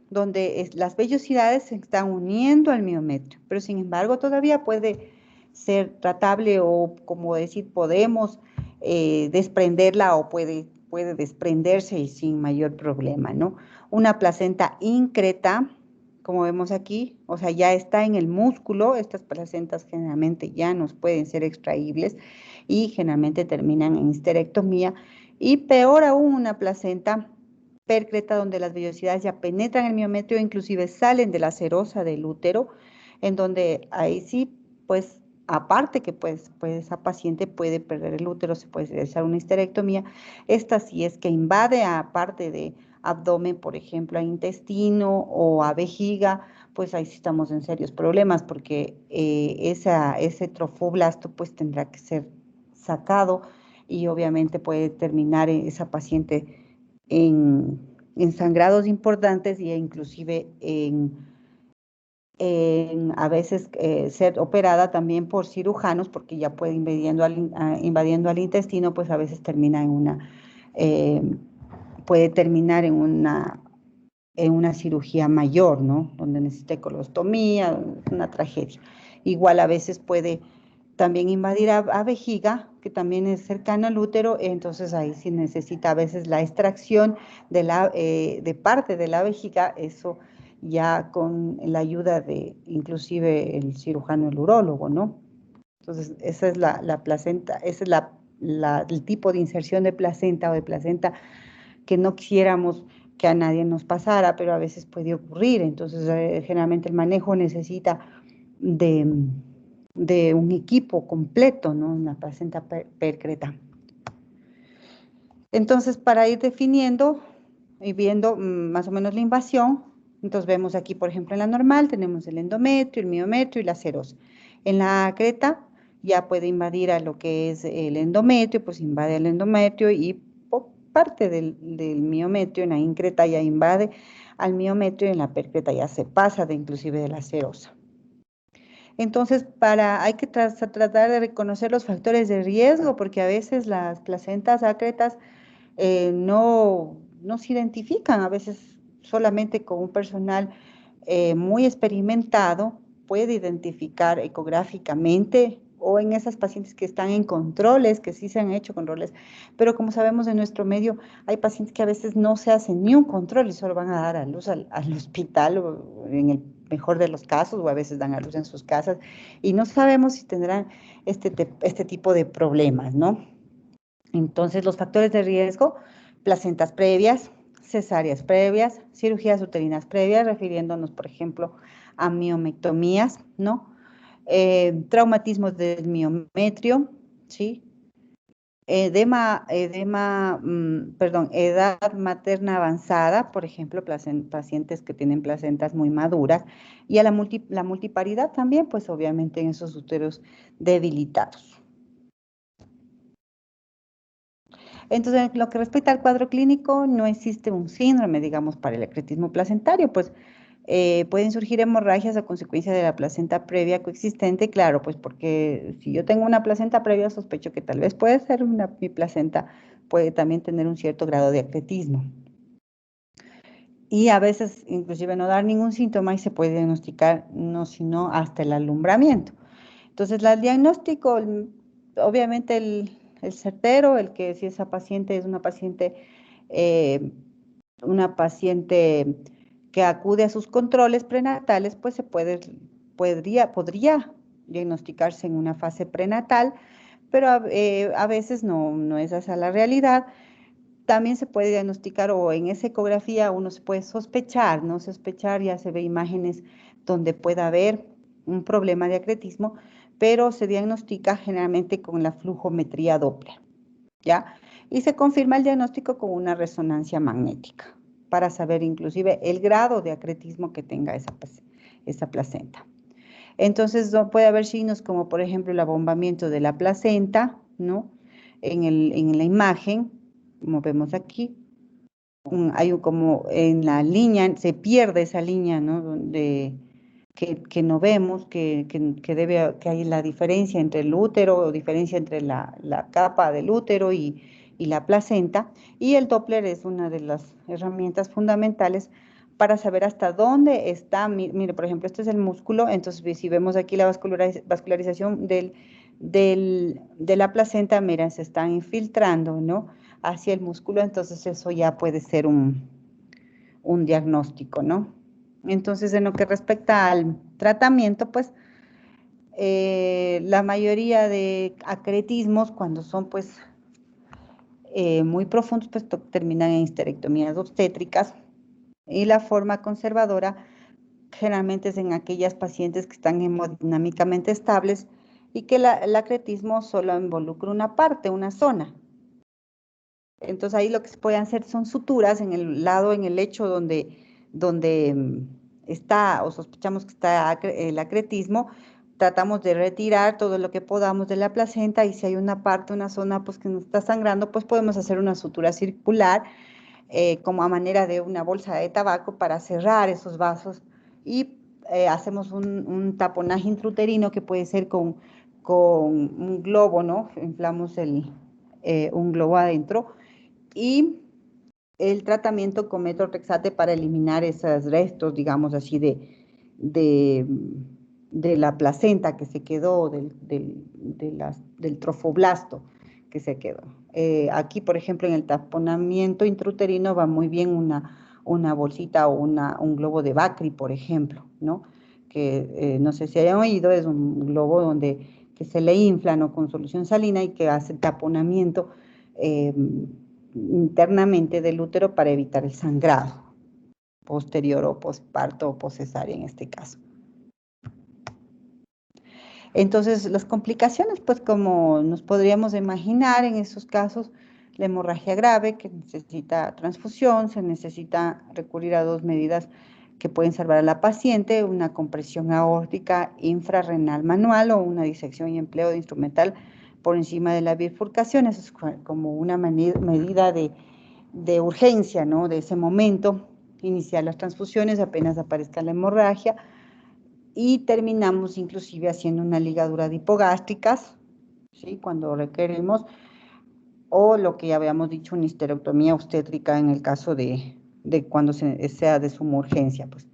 donde las vellosidades se están uniendo al miometrio, pero sin embargo todavía puede ser tratable o, como decir, podemos desprenderla o puede desprenderse y sin mayor problema, ¿no? Una placenta increta, como vemos aquí, o sea, ya está en el músculo. Estas placentas generalmente ya nos pueden ser extraíbles y generalmente terminan en histerectomía. Y peor aún, una placenta percreta, donde las vellosidades ya penetran el miometrio, inclusive salen de la serosa del útero, en donde ahí sí, pues, aparte que pues esa paciente puede perder el útero, se puede realizar una histerectomía. Esta sí es que invade aparte de abdomen, por ejemplo, a intestino o a vejiga, pues ahí sí estamos en serios problemas, porque ese trofoblasto pues tendrá que ser sacado y obviamente puede terminar esa paciente en sangrados importantes e inclusive a veces ser operada también por cirujanos, porque ya puede invadiendo al intestino, pues a veces termina puede terminar en una cirugía mayor, ¿no? Donde necesite colostomía, una tragedia. Igual a veces puede también invadir a vejiga, que también es cercana al útero, entonces ahí sí necesita a veces la extracción de parte de la vejiga, eso ya con la ayuda de inclusive el cirujano, el urólogo, ¿no? Entonces esa es la placenta, ese es el tipo de inserción de placenta o de placenta que no quisiéramos que a nadie nos pasara, pero a veces puede ocurrir. Entonces generalmente el manejo necesita de un equipo completo, ¿no? Una placenta percreta. Entonces, para ir definiendo y viendo más o menos la invasión, entonces vemos aquí, por ejemplo, en la normal tenemos el endometrio, el miometrio y la serosa. En la ácreta ya puede invadir a lo que es el endometrio, pues invade el endometrio, y parte del miometrio. En la increta ya invade al miometrio y en la percreta ya se pasa inclusive de la serosa. Entonces, hay que tratar de reconocer los factores de riesgo, porque a veces las placentas ácretas no se identifican, a veces solamente con un personal muy experimentado puede identificar ecográficamente, o en esas pacientes que están en controles, que sí se han hecho controles, pero como sabemos en nuestro medio, hay pacientes que a veces no se hacen ni un control y solo van a dar a luz al hospital, o en el mejor de los casos, o a veces dan a luz en sus casas, y no sabemos si tendrán este tipo de problemas, ¿no? Entonces, los factores de riesgo: placentas previas, cesáreas previas, cirugías uterinas previas, refiriéndonos, por ejemplo, a miomectomías, ¿no? Traumatismos del miometrio, ¿sí? Edad materna avanzada, por ejemplo, pacientes que tienen placentas muy maduras, y a la multiparidad también, pues obviamente en esos úteros debilitados. Entonces, en lo que respecta al cuadro clínico, no existe un síndrome, digamos, para el ecletismo placentario, pues pueden surgir hemorragias a consecuencia de la placenta previa coexistente, claro, pues porque si yo tengo una placenta previa, sospecho que tal vez puede ser mi placenta puede también tener un cierto grado de ecletismo. Y a veces, inclusive, no dar ningún síntoma y se puede diagnosticar, no sino hasta el alumbramiento. Entonces, el diagnóstico, obviamente el certero, el que si esa paciente es una paciente que acude a sus controles prenatales, pues podría diagnosticarse en una fase prenatal, pero a veces no es esa la realidad. También se puede diagnosticar, o en esa ecografía uno se puede sospechar, ¿no? Sospechar, ya se ve imágenes donde pueda haber un problema de acretismo, pero se diagnostica generalmente con la flujometría Doppler, ¿ya? Y se confirma el diagnóstico con una resonancia magnética para saber inclusive el grado de acretismo que tenga esa placenta. Entonces puede haber signos como por ejemplo el abombamiento de la placenta, ¿no? En la imagen, como vemos aquí, hay como en la línea, se pierde esa línea, ¿no? Que no vemos, que hay la diferencia entre el útero, o diferencia entre la capa del útero y la placenta, y el Doppler es una de las herramientas fundamentales para saber hasta dónde está, mire, por ejemplo, este es el músculo, entonces si vemos aquí la vascularización de la placenta, miren, se está infiltrando, ¿no? Hacia el músculo, entonces eso ya puede ser un diagnóstico, ¿no? Entonces, en lo que respecta al tratamiento, pues, la mayoría de acretismos, cuando son, pues, muy profundos, pues, terminan en histerectomías obstétricas, y la forma conservadora generalmente es en aquellas pacientes que están hemodinámicamente estables y que el acretismo solo involucra una parte, una zona. Entonces ahí lo que se puede hacer son suturas en el lado, en el lecho donde está o sospechamos que está el acretismo. Tratamos de retirar todo lo que podamos de la placenta y si hay una parte, una zona pues que nos está sangrando, pues podemos hacer una sutura circular como a manera de una bolsa de tabaco para cerrar esos vasos y hacemos un taponaje intrauterino que puede ser con un globo, ¿no? Inflamos un globo adentro y el tratamiento con metrorrexate para eliminar esos restos, digamos así, de, de la placenta que se quedó, del trofoblasto que se quedó. Aquí, por ejemplo, en el taponamiento intrauterino va muy bien una bolsita o un globo de Bacri, por ejemplo, ¿no? Que no sé si hayan oído, es un globo que se le infla, ¿no? Con solución salina y que hace taponamiento internamente del útero para evitar el sangrado posterior o posparto o poscesárea en este caso. Entonces, las complicaciones, pues como nos podríamos imaginar en esos casos, la hemorragia grave que necesita transfusión, se necesita recurrir a dos medidas que pueden salvar a la paciente, una compresión aórtica infrarrenal manual o una disección y empleo de instrumental por encima de la bifurcación. Eso es como una medida de urgencia, ¿no? De ese momento, iniciar las transfusiones apenas aparezca la hemorragia y terminamos inclusive haciendo una ligadura de hipogástricas, ¿sí? Cuando requerimos, o lo que ya habíamos dicho, una histerectomía obstétrica en el caso de cuando sea de suma urgencia, pues.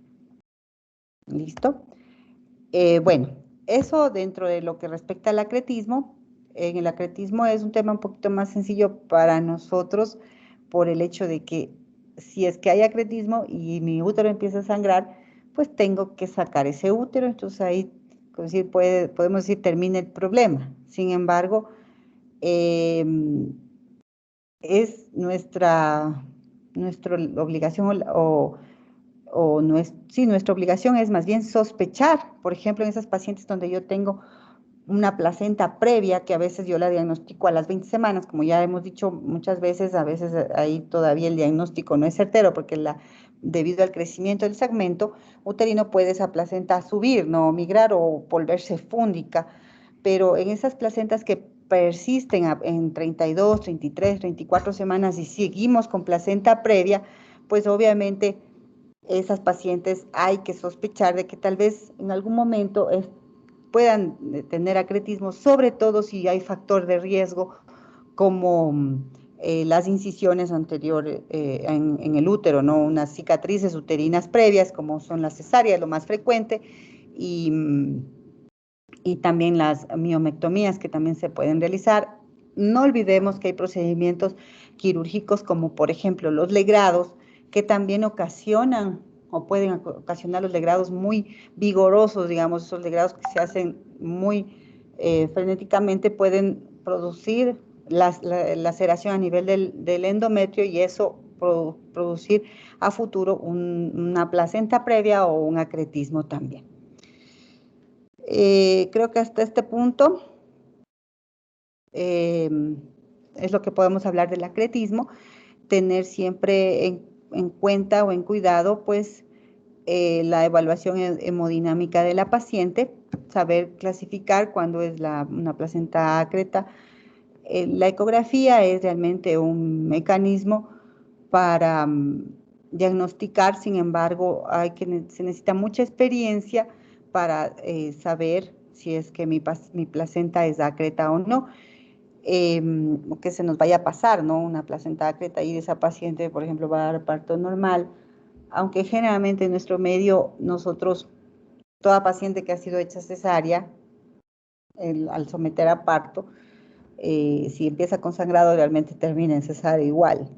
¿Listo? Bueno, eso dentro de lo que respecta al acretismo. En el acretismo es un tema un poquito más sencillo para nosotros por el hecho de que si es que hay acretismo y mi útero empieza a sangrar, pues tengo que sacar ese útero, entonces ahí podemos decir termina el problema. Sin embargo, es nuestra obligación sí, nuestra obligación es más bien sospechar, por ejemplo, en esas pacientes donde yo tengo una placenta previa, que a veces yo la diagnostico a las 20 semanas, como ya hemos dicho muchas veces, a veces ahí todavía el diagnóstico no es certero, porque debido al crecimiento del segmento uterino puede esa placenta subir, no migrar o volverse fúndica, pero en esas placentas que persisten en 32, 33, 34 semanas y seguimos con placenta previa, pues obviamente esas pacientes hay que sospechar de que tal vez en algún momento puedan tener acretismo, sobre todo si hay factor de riesgo como las incisiones anteriores en el útero, ¿no? Unas cicatrices uterinas previas, como son las cesáreas, lo más frecuente, y también las miomectomías que también se pueden realizar. No olvidemos que hay procedimientos quirúrgicos como por ejemplo los legrados, que también ocasionan o pueden ocasionar los legrados muy vigorosos, digamos, esos legrados que se hacen muy frenéticamente pueden producir laceración a nivel del endometrio y eso producir a futuro una placenta previa o un acretismo también. Creo que hasta este punto es lo que podemos hablar del acretismo, tener siempre en cuenta o en cuidado, pues, la evaluación hemodinámica de la paciente, saber clasificar cuándo es una placenta ácreta. La ecografía es realmente un mecanismo para diagnosticar, sin embargo, se necesita mucha experiencia para saber si es que mi placenta es ácreta o no. Que se nos vaya a pasar, ¿no? Una placenta ácreta y esa paciente, por ejemplo, va a dar parto normal, aunque generalmente en nuestro medio nosotros, toda paciente que ha sido hecha cesárea, al someter a parto, si empieza con sangrado realmente termina en cesárea igual.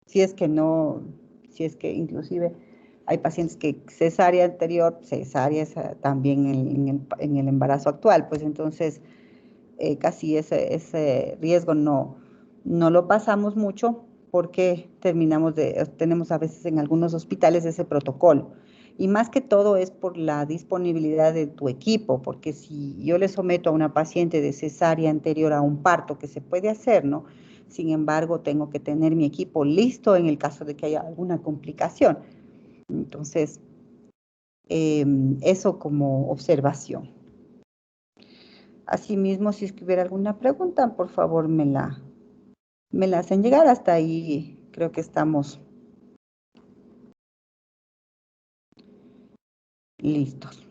Si es que no, si es que inclusive hay pacientes que cesárea anterior, cesárea también en el embarazo actual, pues entonces casi ese riesgo no lo pasamos mucho porque tenemos a veces en algunos hospitales ese protocolo. Y más que todo es por la disponibilidad de tu equipo, porque si yo le someto a una paciente de cesárea anterior a un parto, que se puede hacer, ¿no? Sin embargo, tengo que tener mi equipo listo en el caso de que haya alguna complicación. Entonces, eso como observación. Asimismo, si es que hubiera alguna pregunta, por favor me la hacen llegar. Hasta ahí creo que estamos listos.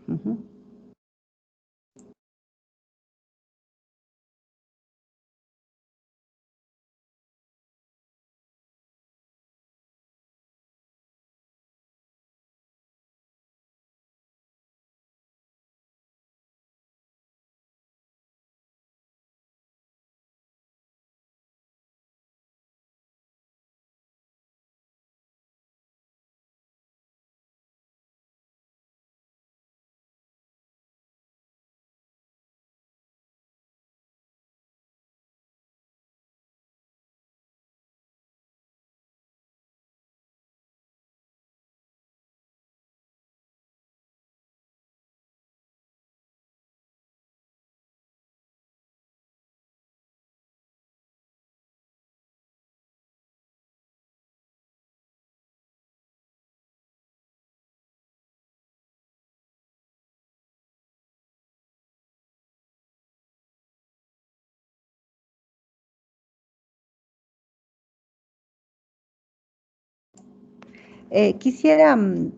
Quisiera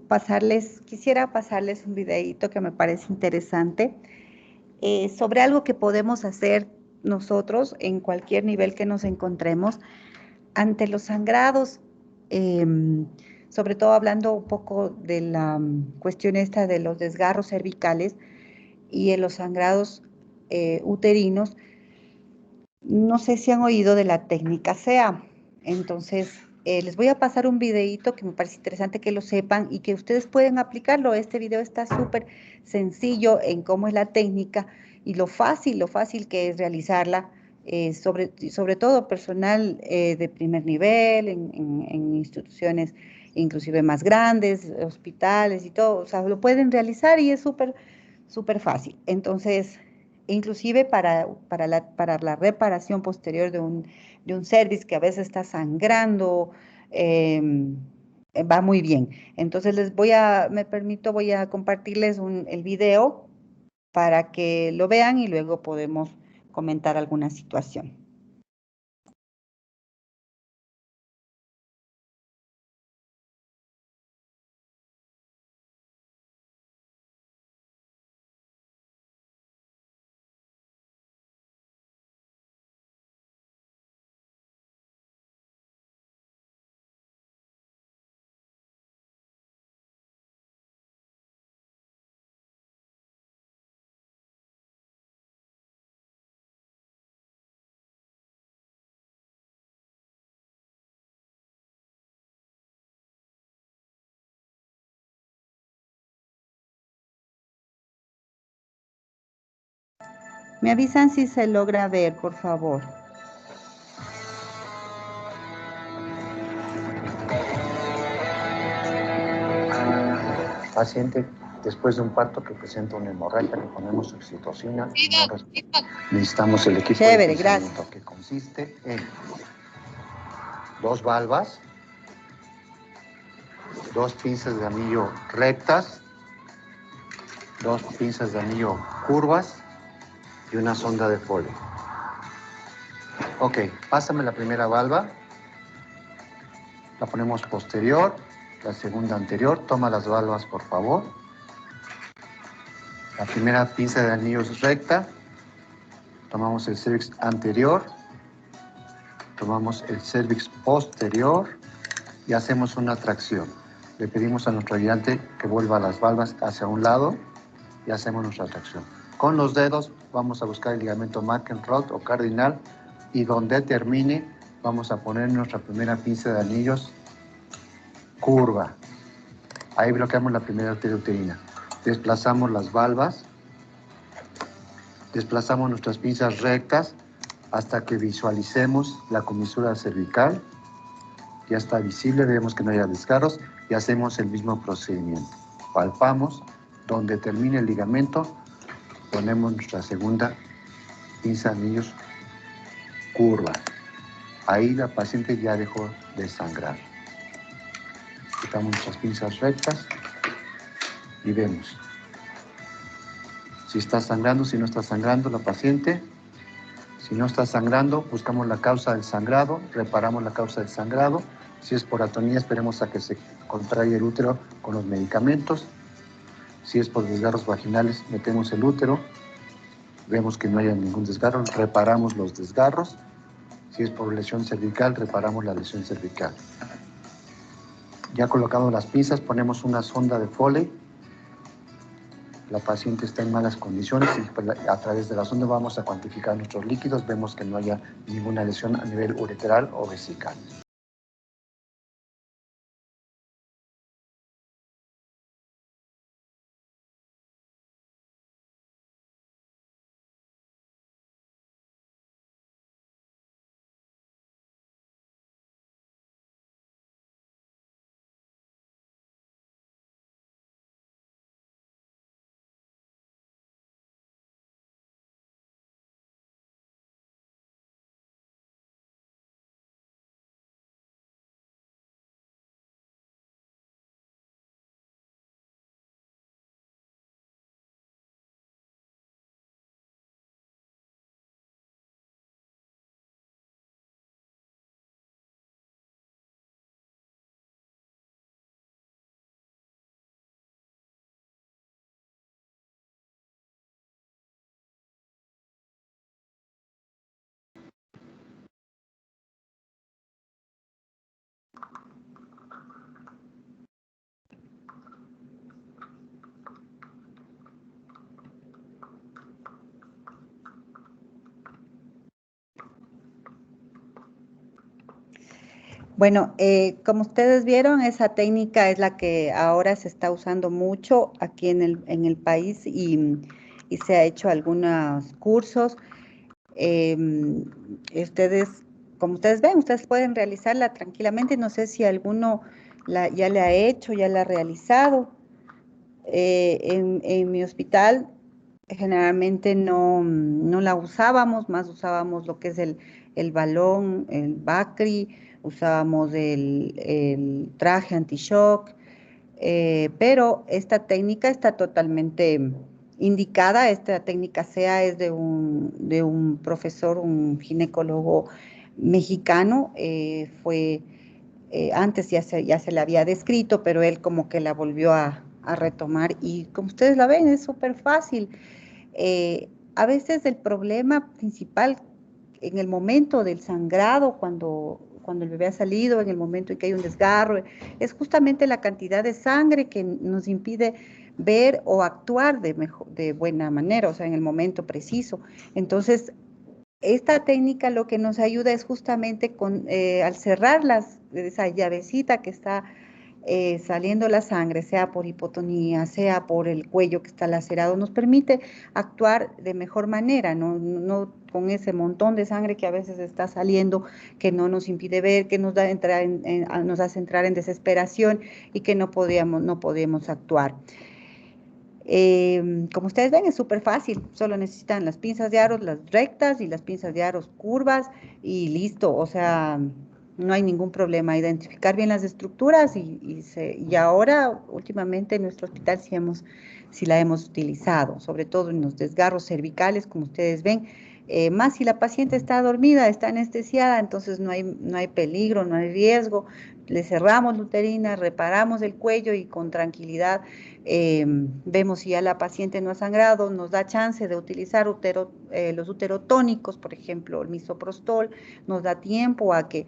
pasarles un videíto que me parece interesante sobre algo que podemos hacer nosotros en cualquier nivel que nos encontremos ante los sangrados, sobre todo hablando un poco de la cuestión esta de los desgarros cervicales y en los sangrados uterinos. No sé si han oído de la técnica SEA. Entonces, les voy a pasar un videíto que me parece interesante que lo sepan y que ustedes pueden aplicarlo. Este video está súper sencillo en cómo es la técnica y lo fácil que es realizarla, sobre todo personal de primer nivel, en instituciones inclusive más grandes, hospitales y todo. O sea, lo pueden realizar y es súper fácil. Entonces, inclusive para la reparación posterior de un cervix que a veces está sangrando, va muy bien. Entonces voy a compartirles el video para que lo vean y luego podemos comentar alguna situación. Me avisan si se logra ver, por favor. Paciente después de un parto que presenta una hemorragia, le ponemos oxitocina y no necesitamos el equipo Chévere, de pensamiento, gracias. que consiste en 2 valvas, 2 pinzas de anillo rectas, 2 pinzas de anillo curvas y una sonda de Foley. Ok, pásame la primera valva, la ponemos posterior, la segunda anterior, toma las valvas por favor. La primera pinza de anillos recta, tomamos el cervix anterior, tomamos el cervix posterior y hacemos una tracción. Le pedimos a nuestro ayudante que vuelva las valvas hacia un lado y hacemos nuestra tracción. Con los dedos vamos a buscar el ligamento McEnroe o cardinal y donde termine vamos a poner nuestra primera pinza de anillos curva. Ahí bloqueamos la primera arteria uterina. Desplazamos las valvas, desplazamos nuestras pinzas rectas hasta que visualicemos la comisura cervical. Ya está visible, vemos que no haya desgarros y hacemos el mismo procedimiento. Palpamos, donde termine el ligamento, ponemos nuestra segunda pinza de anillos curva. Ahí la paciente ya dejó de sangrar. Quitamos nuestras pinzas rectas y vemos si está sangrando, si no está sangrando la paciente. Si no está sangrando, buscamos la causa del sangrado, reparamos la causa del sangrado. Si es por atonía, esperemos a que se contraiga el útero con los medicamentos. Si es por desgarros vaginales, metemos el útero, vemos que no haya ningún desgarro, reparamos los desgarros. Si es por lesión cervical, reparamos la lesión cervical. Ya colocamos las pinzas, ponemos una sonda de Foley. La paciente está en malas condiciones y a través de la sonda vamos a cuantificar nuestros líquidos. Vemos que no haya ninguna lesión a nivel ureteral o vesical. Bueno, como ustedes vieron, esa técnica es la que ahora se está usando mucho aquí en el país y se ha hecho algunos cursos. Ustedes, como ustedes ven, ustedes pueden realizarla tranquilamente. No sé si alguno ya la ha hecho, ya la ha realizado. En mi hospital generalmente no la usábamos, más usábamos lo que es el balón, el Bacri, usábamos el traje anti-shock, pero esta técnica está totalmente indicada. Esta técnica SEA es de un profesor, un ginecólogo mexicano. Antes ya se la había descrito, pero él como que la volvió a retomar y como ustedes la ven es súper fácil. A veces el problema principal en el momento del sangrado, cuando el bebé ha salido, en el momento en que hay un desgarro, es justamente la cantidad de sangre que nos impide ver o actuar de buena manera, o sea, en el momento preciso. Entonces, esta técnica lo que nos ayuda es justamente al cerrar esa llavecita que está saliendo la sangre, sea por hipotonía, sea por el cuello que está lacerado, nos permite actuar de mejor manera, no con ese montón de sangre que a veces está saliendo, que no nos impide ver, que nos hace entrar en desesperación y que no podemos actuar. Como ustedes ven, es súper fácil, solo necesitan las pinzas de aros, las rectas y las pinzas de aros curvas y listo. O sea, no hay ningún problema. Identificar bien las estructuras y ahora, últimamente, en nuestro hospital sí la hemos utilizado, sobre todo en los desgarros cervicales, como ustedes ven. Más si la paciente está dormida, está anestesiada, entonces no hay peligro, no hay riesgo. Le cerramos la uterina, reparamos el cuello y con tranquilidad vemos si ya la paciente no ha sangrado, nos da chance de utilizar los uterotónicos, por ejemplo, el misoprostol, nos da tiempo a que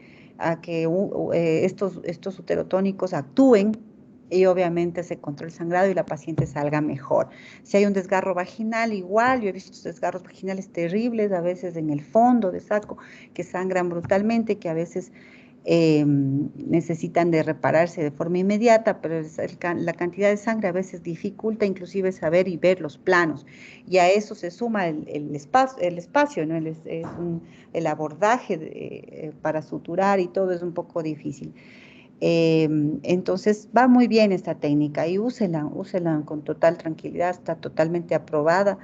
estos uterotónicos actúen y obviamente se controla el sangrado y la paciente salga mejor. Si hay un desgarro vaginal, igual, yo he visto desgarros vaginales terribles, a veces en el fondo de saco, que sangran brutalmente, que a veces necesitan de repararse de forma inmediata, pero la cantidad de sangre a veces dificulta inclusive saber y ver los planos, y a eso se suma el espacio, ¿no? El abordaje para suturar y todo es un poco difícil. Entonces va muy bien esta técnica y úsela con total tranquilidad, está totalmente aprobada,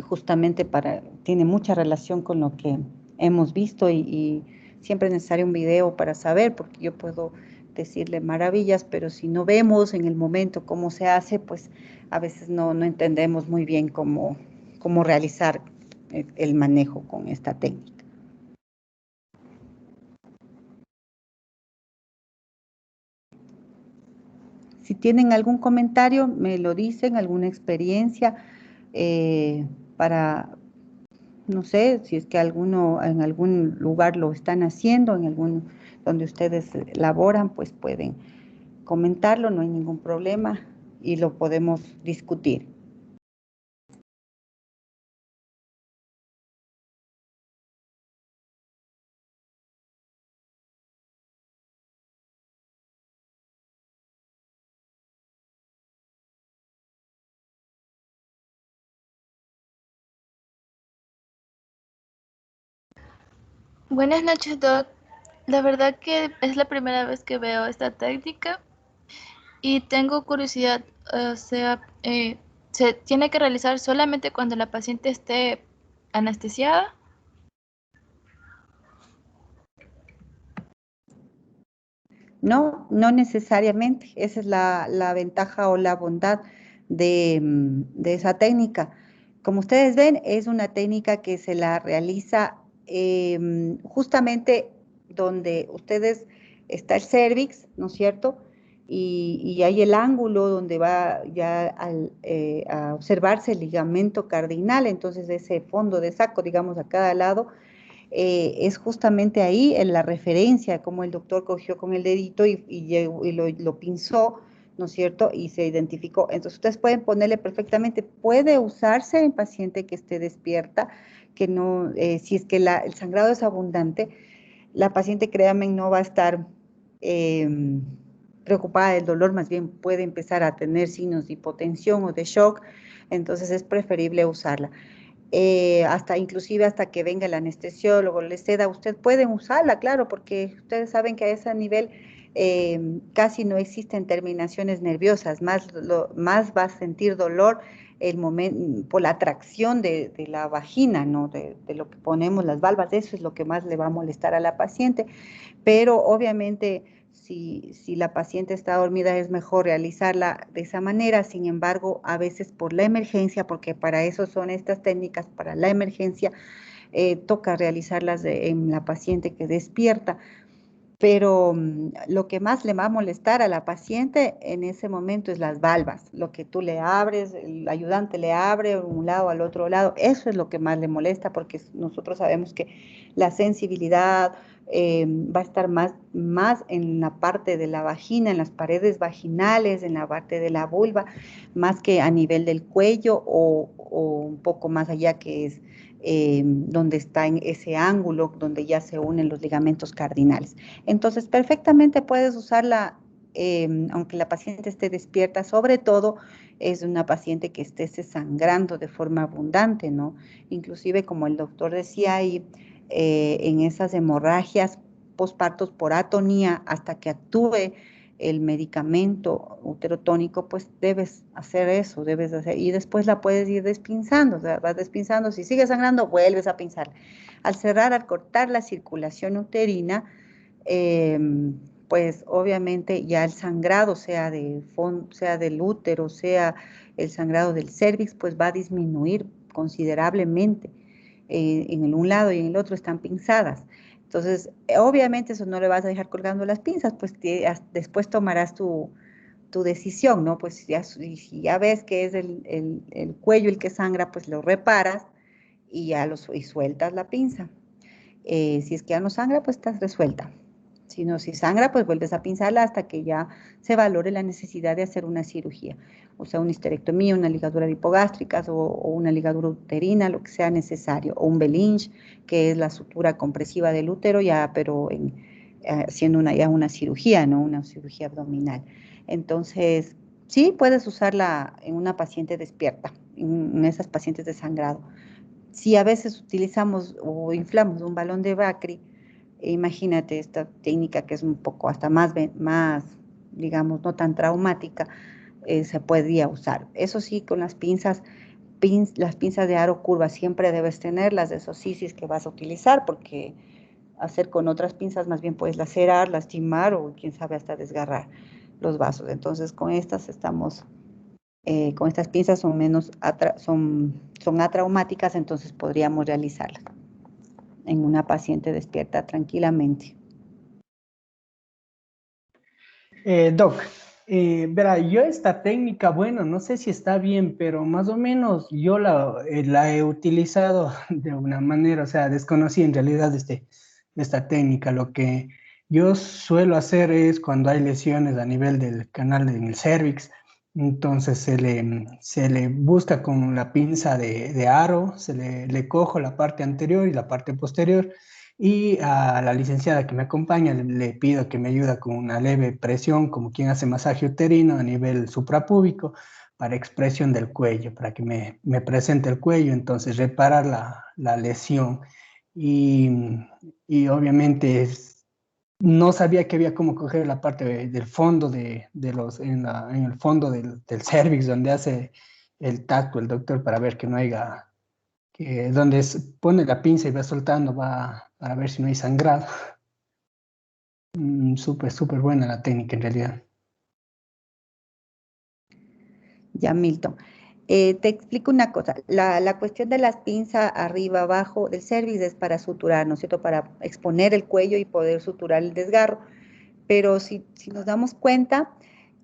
justamente tiene mucha relación con lo que hemos visto y siempre es necesario un video para saber, porque yo puedo decirle maravillas, pero si no vemos en el momento cómo se hace, pues a veces no entendemos muy bien cómo realizar el manejo con esta técnica. Si tienen algún comentario, me lo dicen, alguna experiencia no sé, si es que en algún lugar lo están haciendo, donde ustedes laboran, pues pueden comentarlo, no hay ningún problema y lo podemos discutir. Buenas noches, Doc. La verdad que es la primera vez que veo esta técnica y tengo curiosidad, o sea, ¿se tiene que realizar solamente cuando la paciente esté anestesiada? No necesariamente. Esa es la ventaja o la bondad de esa técnica. Como ustedes ven, es una técnica que se la realiza justamente donde está el cérvix, ¿no es cierto? Y hay el ángulo donde va ya a observarse el ligamento cardinal, entonces ese fondo de saco, digamos, a cada lado, es justamente ahí en la referencia, como el doctor cogió con el dedito y lo pinzó, ¿no es cierto? Y se identificó. Entonces, ustedes pueden ponerle perfectamente, puede usarse en paciente que esté despierta, que no, si es que el sangrado es abundante, la paciente, créanme, no va a estar preocupada del dolor, más bien puede empezar a tener signos de hipotensión o de shock, entonces es preferible usarla. Inclusive hasta que venga el anestesiólogo, le ceda, usted pueden usarla, claro, porque ustedes saben que a ese nivel casi no existen terminaciones nerviosas, más va a sentir dolor por la atracción de la vagina, ¿no? De lo que ponemos las valvas, eso es lo que más le va a molestar a la paciente, pero obviamente si la paciente está dormida es mejor realizarla de esa manera. Sin embargo, a veces por la emergencia, porque para eso son estas técnicas, para la emergencia, toca realizarlas en la paciente que despierta. Pero lo que más le va a molestar a la paciente en ese momento es las valvas, lo que tú le abres, el ayudante le abre de un lado al otro lado, eso es lo que más le molesta, porque nosotros sabemos que la sensibilidad va a estar más en la parte de la vagina, en las paredes vaginales, en la parte de la vulva, más que a nivel del cuello o un poco más allá, que es donde está en ese ángulo donde ya se unen los ligamentos cardinales. Entonces, perfectamente puedes usarla, aunque la paciente esté despierta, sobre todo es una paciente que esté sangrando de forma abundante, ¿no? Inclusive, como el doctor decía ahí, en esas hemorragias postpartos por atonía, hasta que actúe el medicamento uterotónico, pues debes hacer eso, y después la puedes ir despinzando, o sea, vas despinzando, si sigue sangrando, vuelves a pinzar. Al cerrar, al cortar la circulación uterina, pues obviamente ya el sangrado, sea del útero, sea el sangrado del cérvix, pues va a disminuir considerablemente. En el un lado y en el otro están pinzadas. Entonces, obviamente eso no le vas a dejar colgando las pinzas, pues después tomarás tu decisión, ¿no? Pues si ya ves que es el cuello el que sangra, pues lo reparas y y sueltas la pinza. Si es que ya no sangra, pues estás resuelta. Si sangra, pues vuelves a pinzarla hasta que ya se valore la necesidad de hacer una cirugía. O sea, una histerectomía, una ligadura de hipogástricas o una ligadura uterina, lo que sea necesario. O un Belinge, que es la sutura compresiva del útero, ya, pero siendo ya una cirugía, ¿no? Una cirugía abdominal. Entonces, sí, puedes usarla en una paciente despierta, en esas pacientes de sangrado. Si a veces utilizamos o inflamos un balón de Bacri, imagínate esta técnica que es un poco hasta más, digamos, no tan traumática, se podría usar. Eso sí, con las pinzas de aro curva siempre debes tenerlas, eso sí, si es que vas a utilizar, porque hacer con otras pinzas más bien puedes lacerar, lastimar o quién sabe hasta desgarrar los vasos. Entonces con estas con estas pinzas son atraumáticas, entonces podríamos realizarlas en una paciente despierta tranquilamente. Doc, verá, yo esta técnica, bueno, no sé si está bien, pero más o menos yo la he utilizado de una manera, o sea, desconocí en realidad esta técnica. Lo que yo suelo hacer es cuando hay lesiones a nivel del canal en el cervix, entonces se le busca con la pinza de aro, le cojo la parte anterior y la parte posterior. Y a la licenciada que me acompaña le pido que me ayude con una leve presión, como quien hace masaje uterino a nivel suprapúbico, para expresión del cuello, para que me presente el cuello, entonces reparar la lesión. Y, y obviamente no sabía que había cómo coger la parte del fondo en el fondo del cervix, donde hace el tacto el doctor, para ver que no haya donde pone la pinza y va soltando, va para ver si no hay sangrado. Súper, súper buena la técnica en realidad. Ya, Milton. Te explico una cosa. La cuestión de las pinzas arriba, abajo del cervix es para suturar, ¿no es cierto? Para exponer el cuello y poder suturar el desgarro. Pero si nos damos cuenta,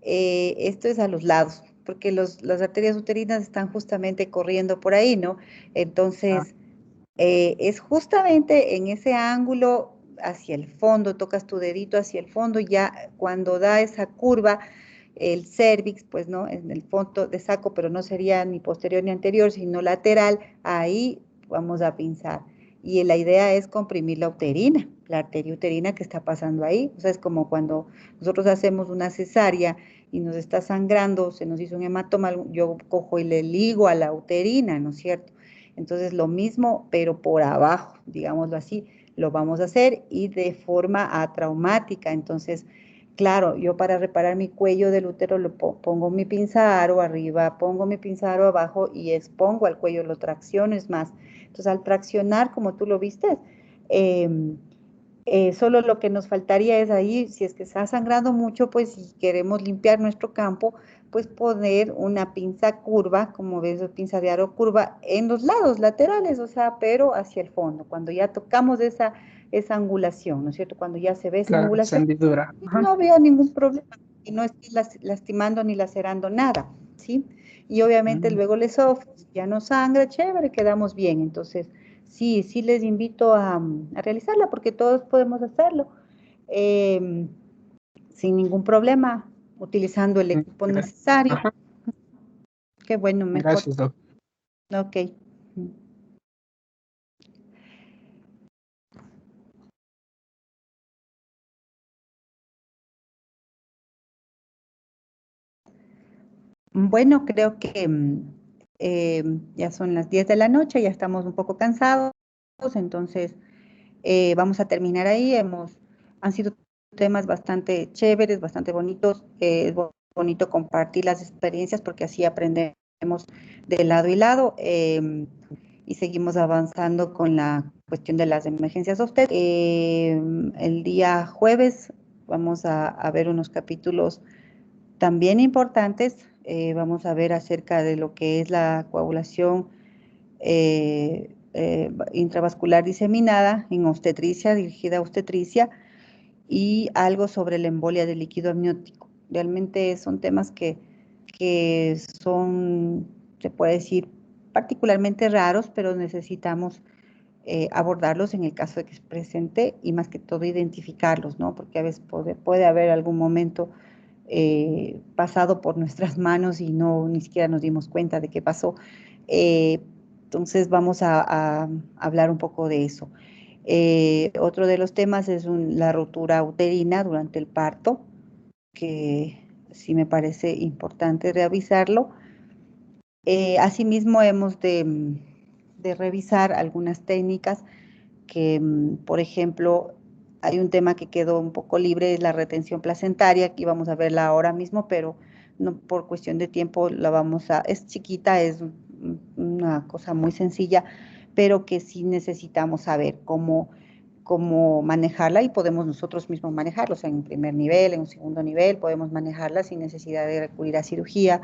esto es a los lados, porque las arterias uterinas están justamente corriendo por ahí, ¿no? Entonces, es justamente en ese ángulo hacia el fondo, tocas tu dedito hacia el fondo, ya cuando da esa curva, el cervix, pues no, en el fondo de saco, pero no sería ni posterior ni anterior, sino lateral, ahí vamos a pinzar. Y la idea es comprimir la uterina, la arteria uterina que está pasando ahí. O sea, es como cuando nosotros hacemos una cesárea y nos está sangrando, se nos hizo un hematoma, yo cojo y le ligo a la uterina, ¿no es cierto? Entonces lo mismo, pero por abajo, digámoslo así, lo vamos a hacer y de forma atraumática. Entonces, claro, yo para reparar mi cuello del útero pongo mi pinza aro arriba, pongo mi pinza aro abajo y expongo al cuello, lo tracciono, es más. Entonces, al traccionar, como tú lo viste, solo lo que nos faltaría es ahí, si es que está sangrando mucho, pues si queremos limpiar nuestro campo, pues poner una pinza curva, como ves, pinza de aro curva, en los lados laterales, o sea, pero hacia el fondo, cuando ya tocamos esa angulación, ¿no es cierto? Cuando ya se ve esa Claro, angulación, hendidura. no veo ningún problema y no estoy lastimando ni lacerando nada, ¿sí? Y obviamente luego el esófago, ya no sangra, chévere, quedamos bien. Entonces, sí les invito a realizarla porque todos podemos hacerlo eh, sin ningún problema, utilizando el equipo necesario. Ajá. Qué bueno, mejor. Gracias, doctor. Ok. Bueno, creo que ya son las 10 de la noche, ya estamos un poco cansados, entonces vamos a terminar ahí. Han sido temas bastante chéveres, bastante bonitos. Es bonito compartir las experiencias porque así aprendemos de lado y lado y seguimos avanzando con la cuestión de las emergencias usted. El día jueves vamos a ver unos capítulos también importantes. Vamos a ver acerca de lo que es la coagulación intravascular diseminada en obstetricia, dirigida a obstetricia, y algo sobre la embolia del líquido amniótico. Realmente son temas que son, se puede decir, particularmente raros, pero necesitamos abordarlos en el caso de que se presente y más que todo identificarlos, ¿no? Porque a veces puede haber algún momento pasado por nuestras manos y no ni siquiera nos dimos cuenta de qué pasó. Entonces vamos a hablar un poco de eso. Otro de los temas es la ruptura uterina durante el parto, que sí me parece importante revisarlo. Asimismo, hemos de revisar algunas técnicas que, por ejemplo, hay un tema que quedó un poco libre, es la retención placentaria, que vamos a verla ahora mismo, pero no por cuestión de tiempo es chiquita, es una cosa muy sencilla, pero que sí necesitamos saber cómo manejarla y podemos nosotros mismos manejarla, o sea, en un primer nivel, en un segundo nivel, podemos manejarla sin necesidad de recurrir a cirugía.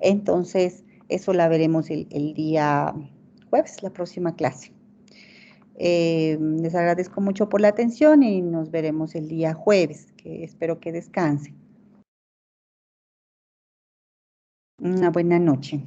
Entonces, eso la veremos el día jueves, la próxima clase. Les agradezco mucho por la atención y nos veremos el día jueves, que espero que descansen. Una buena noche.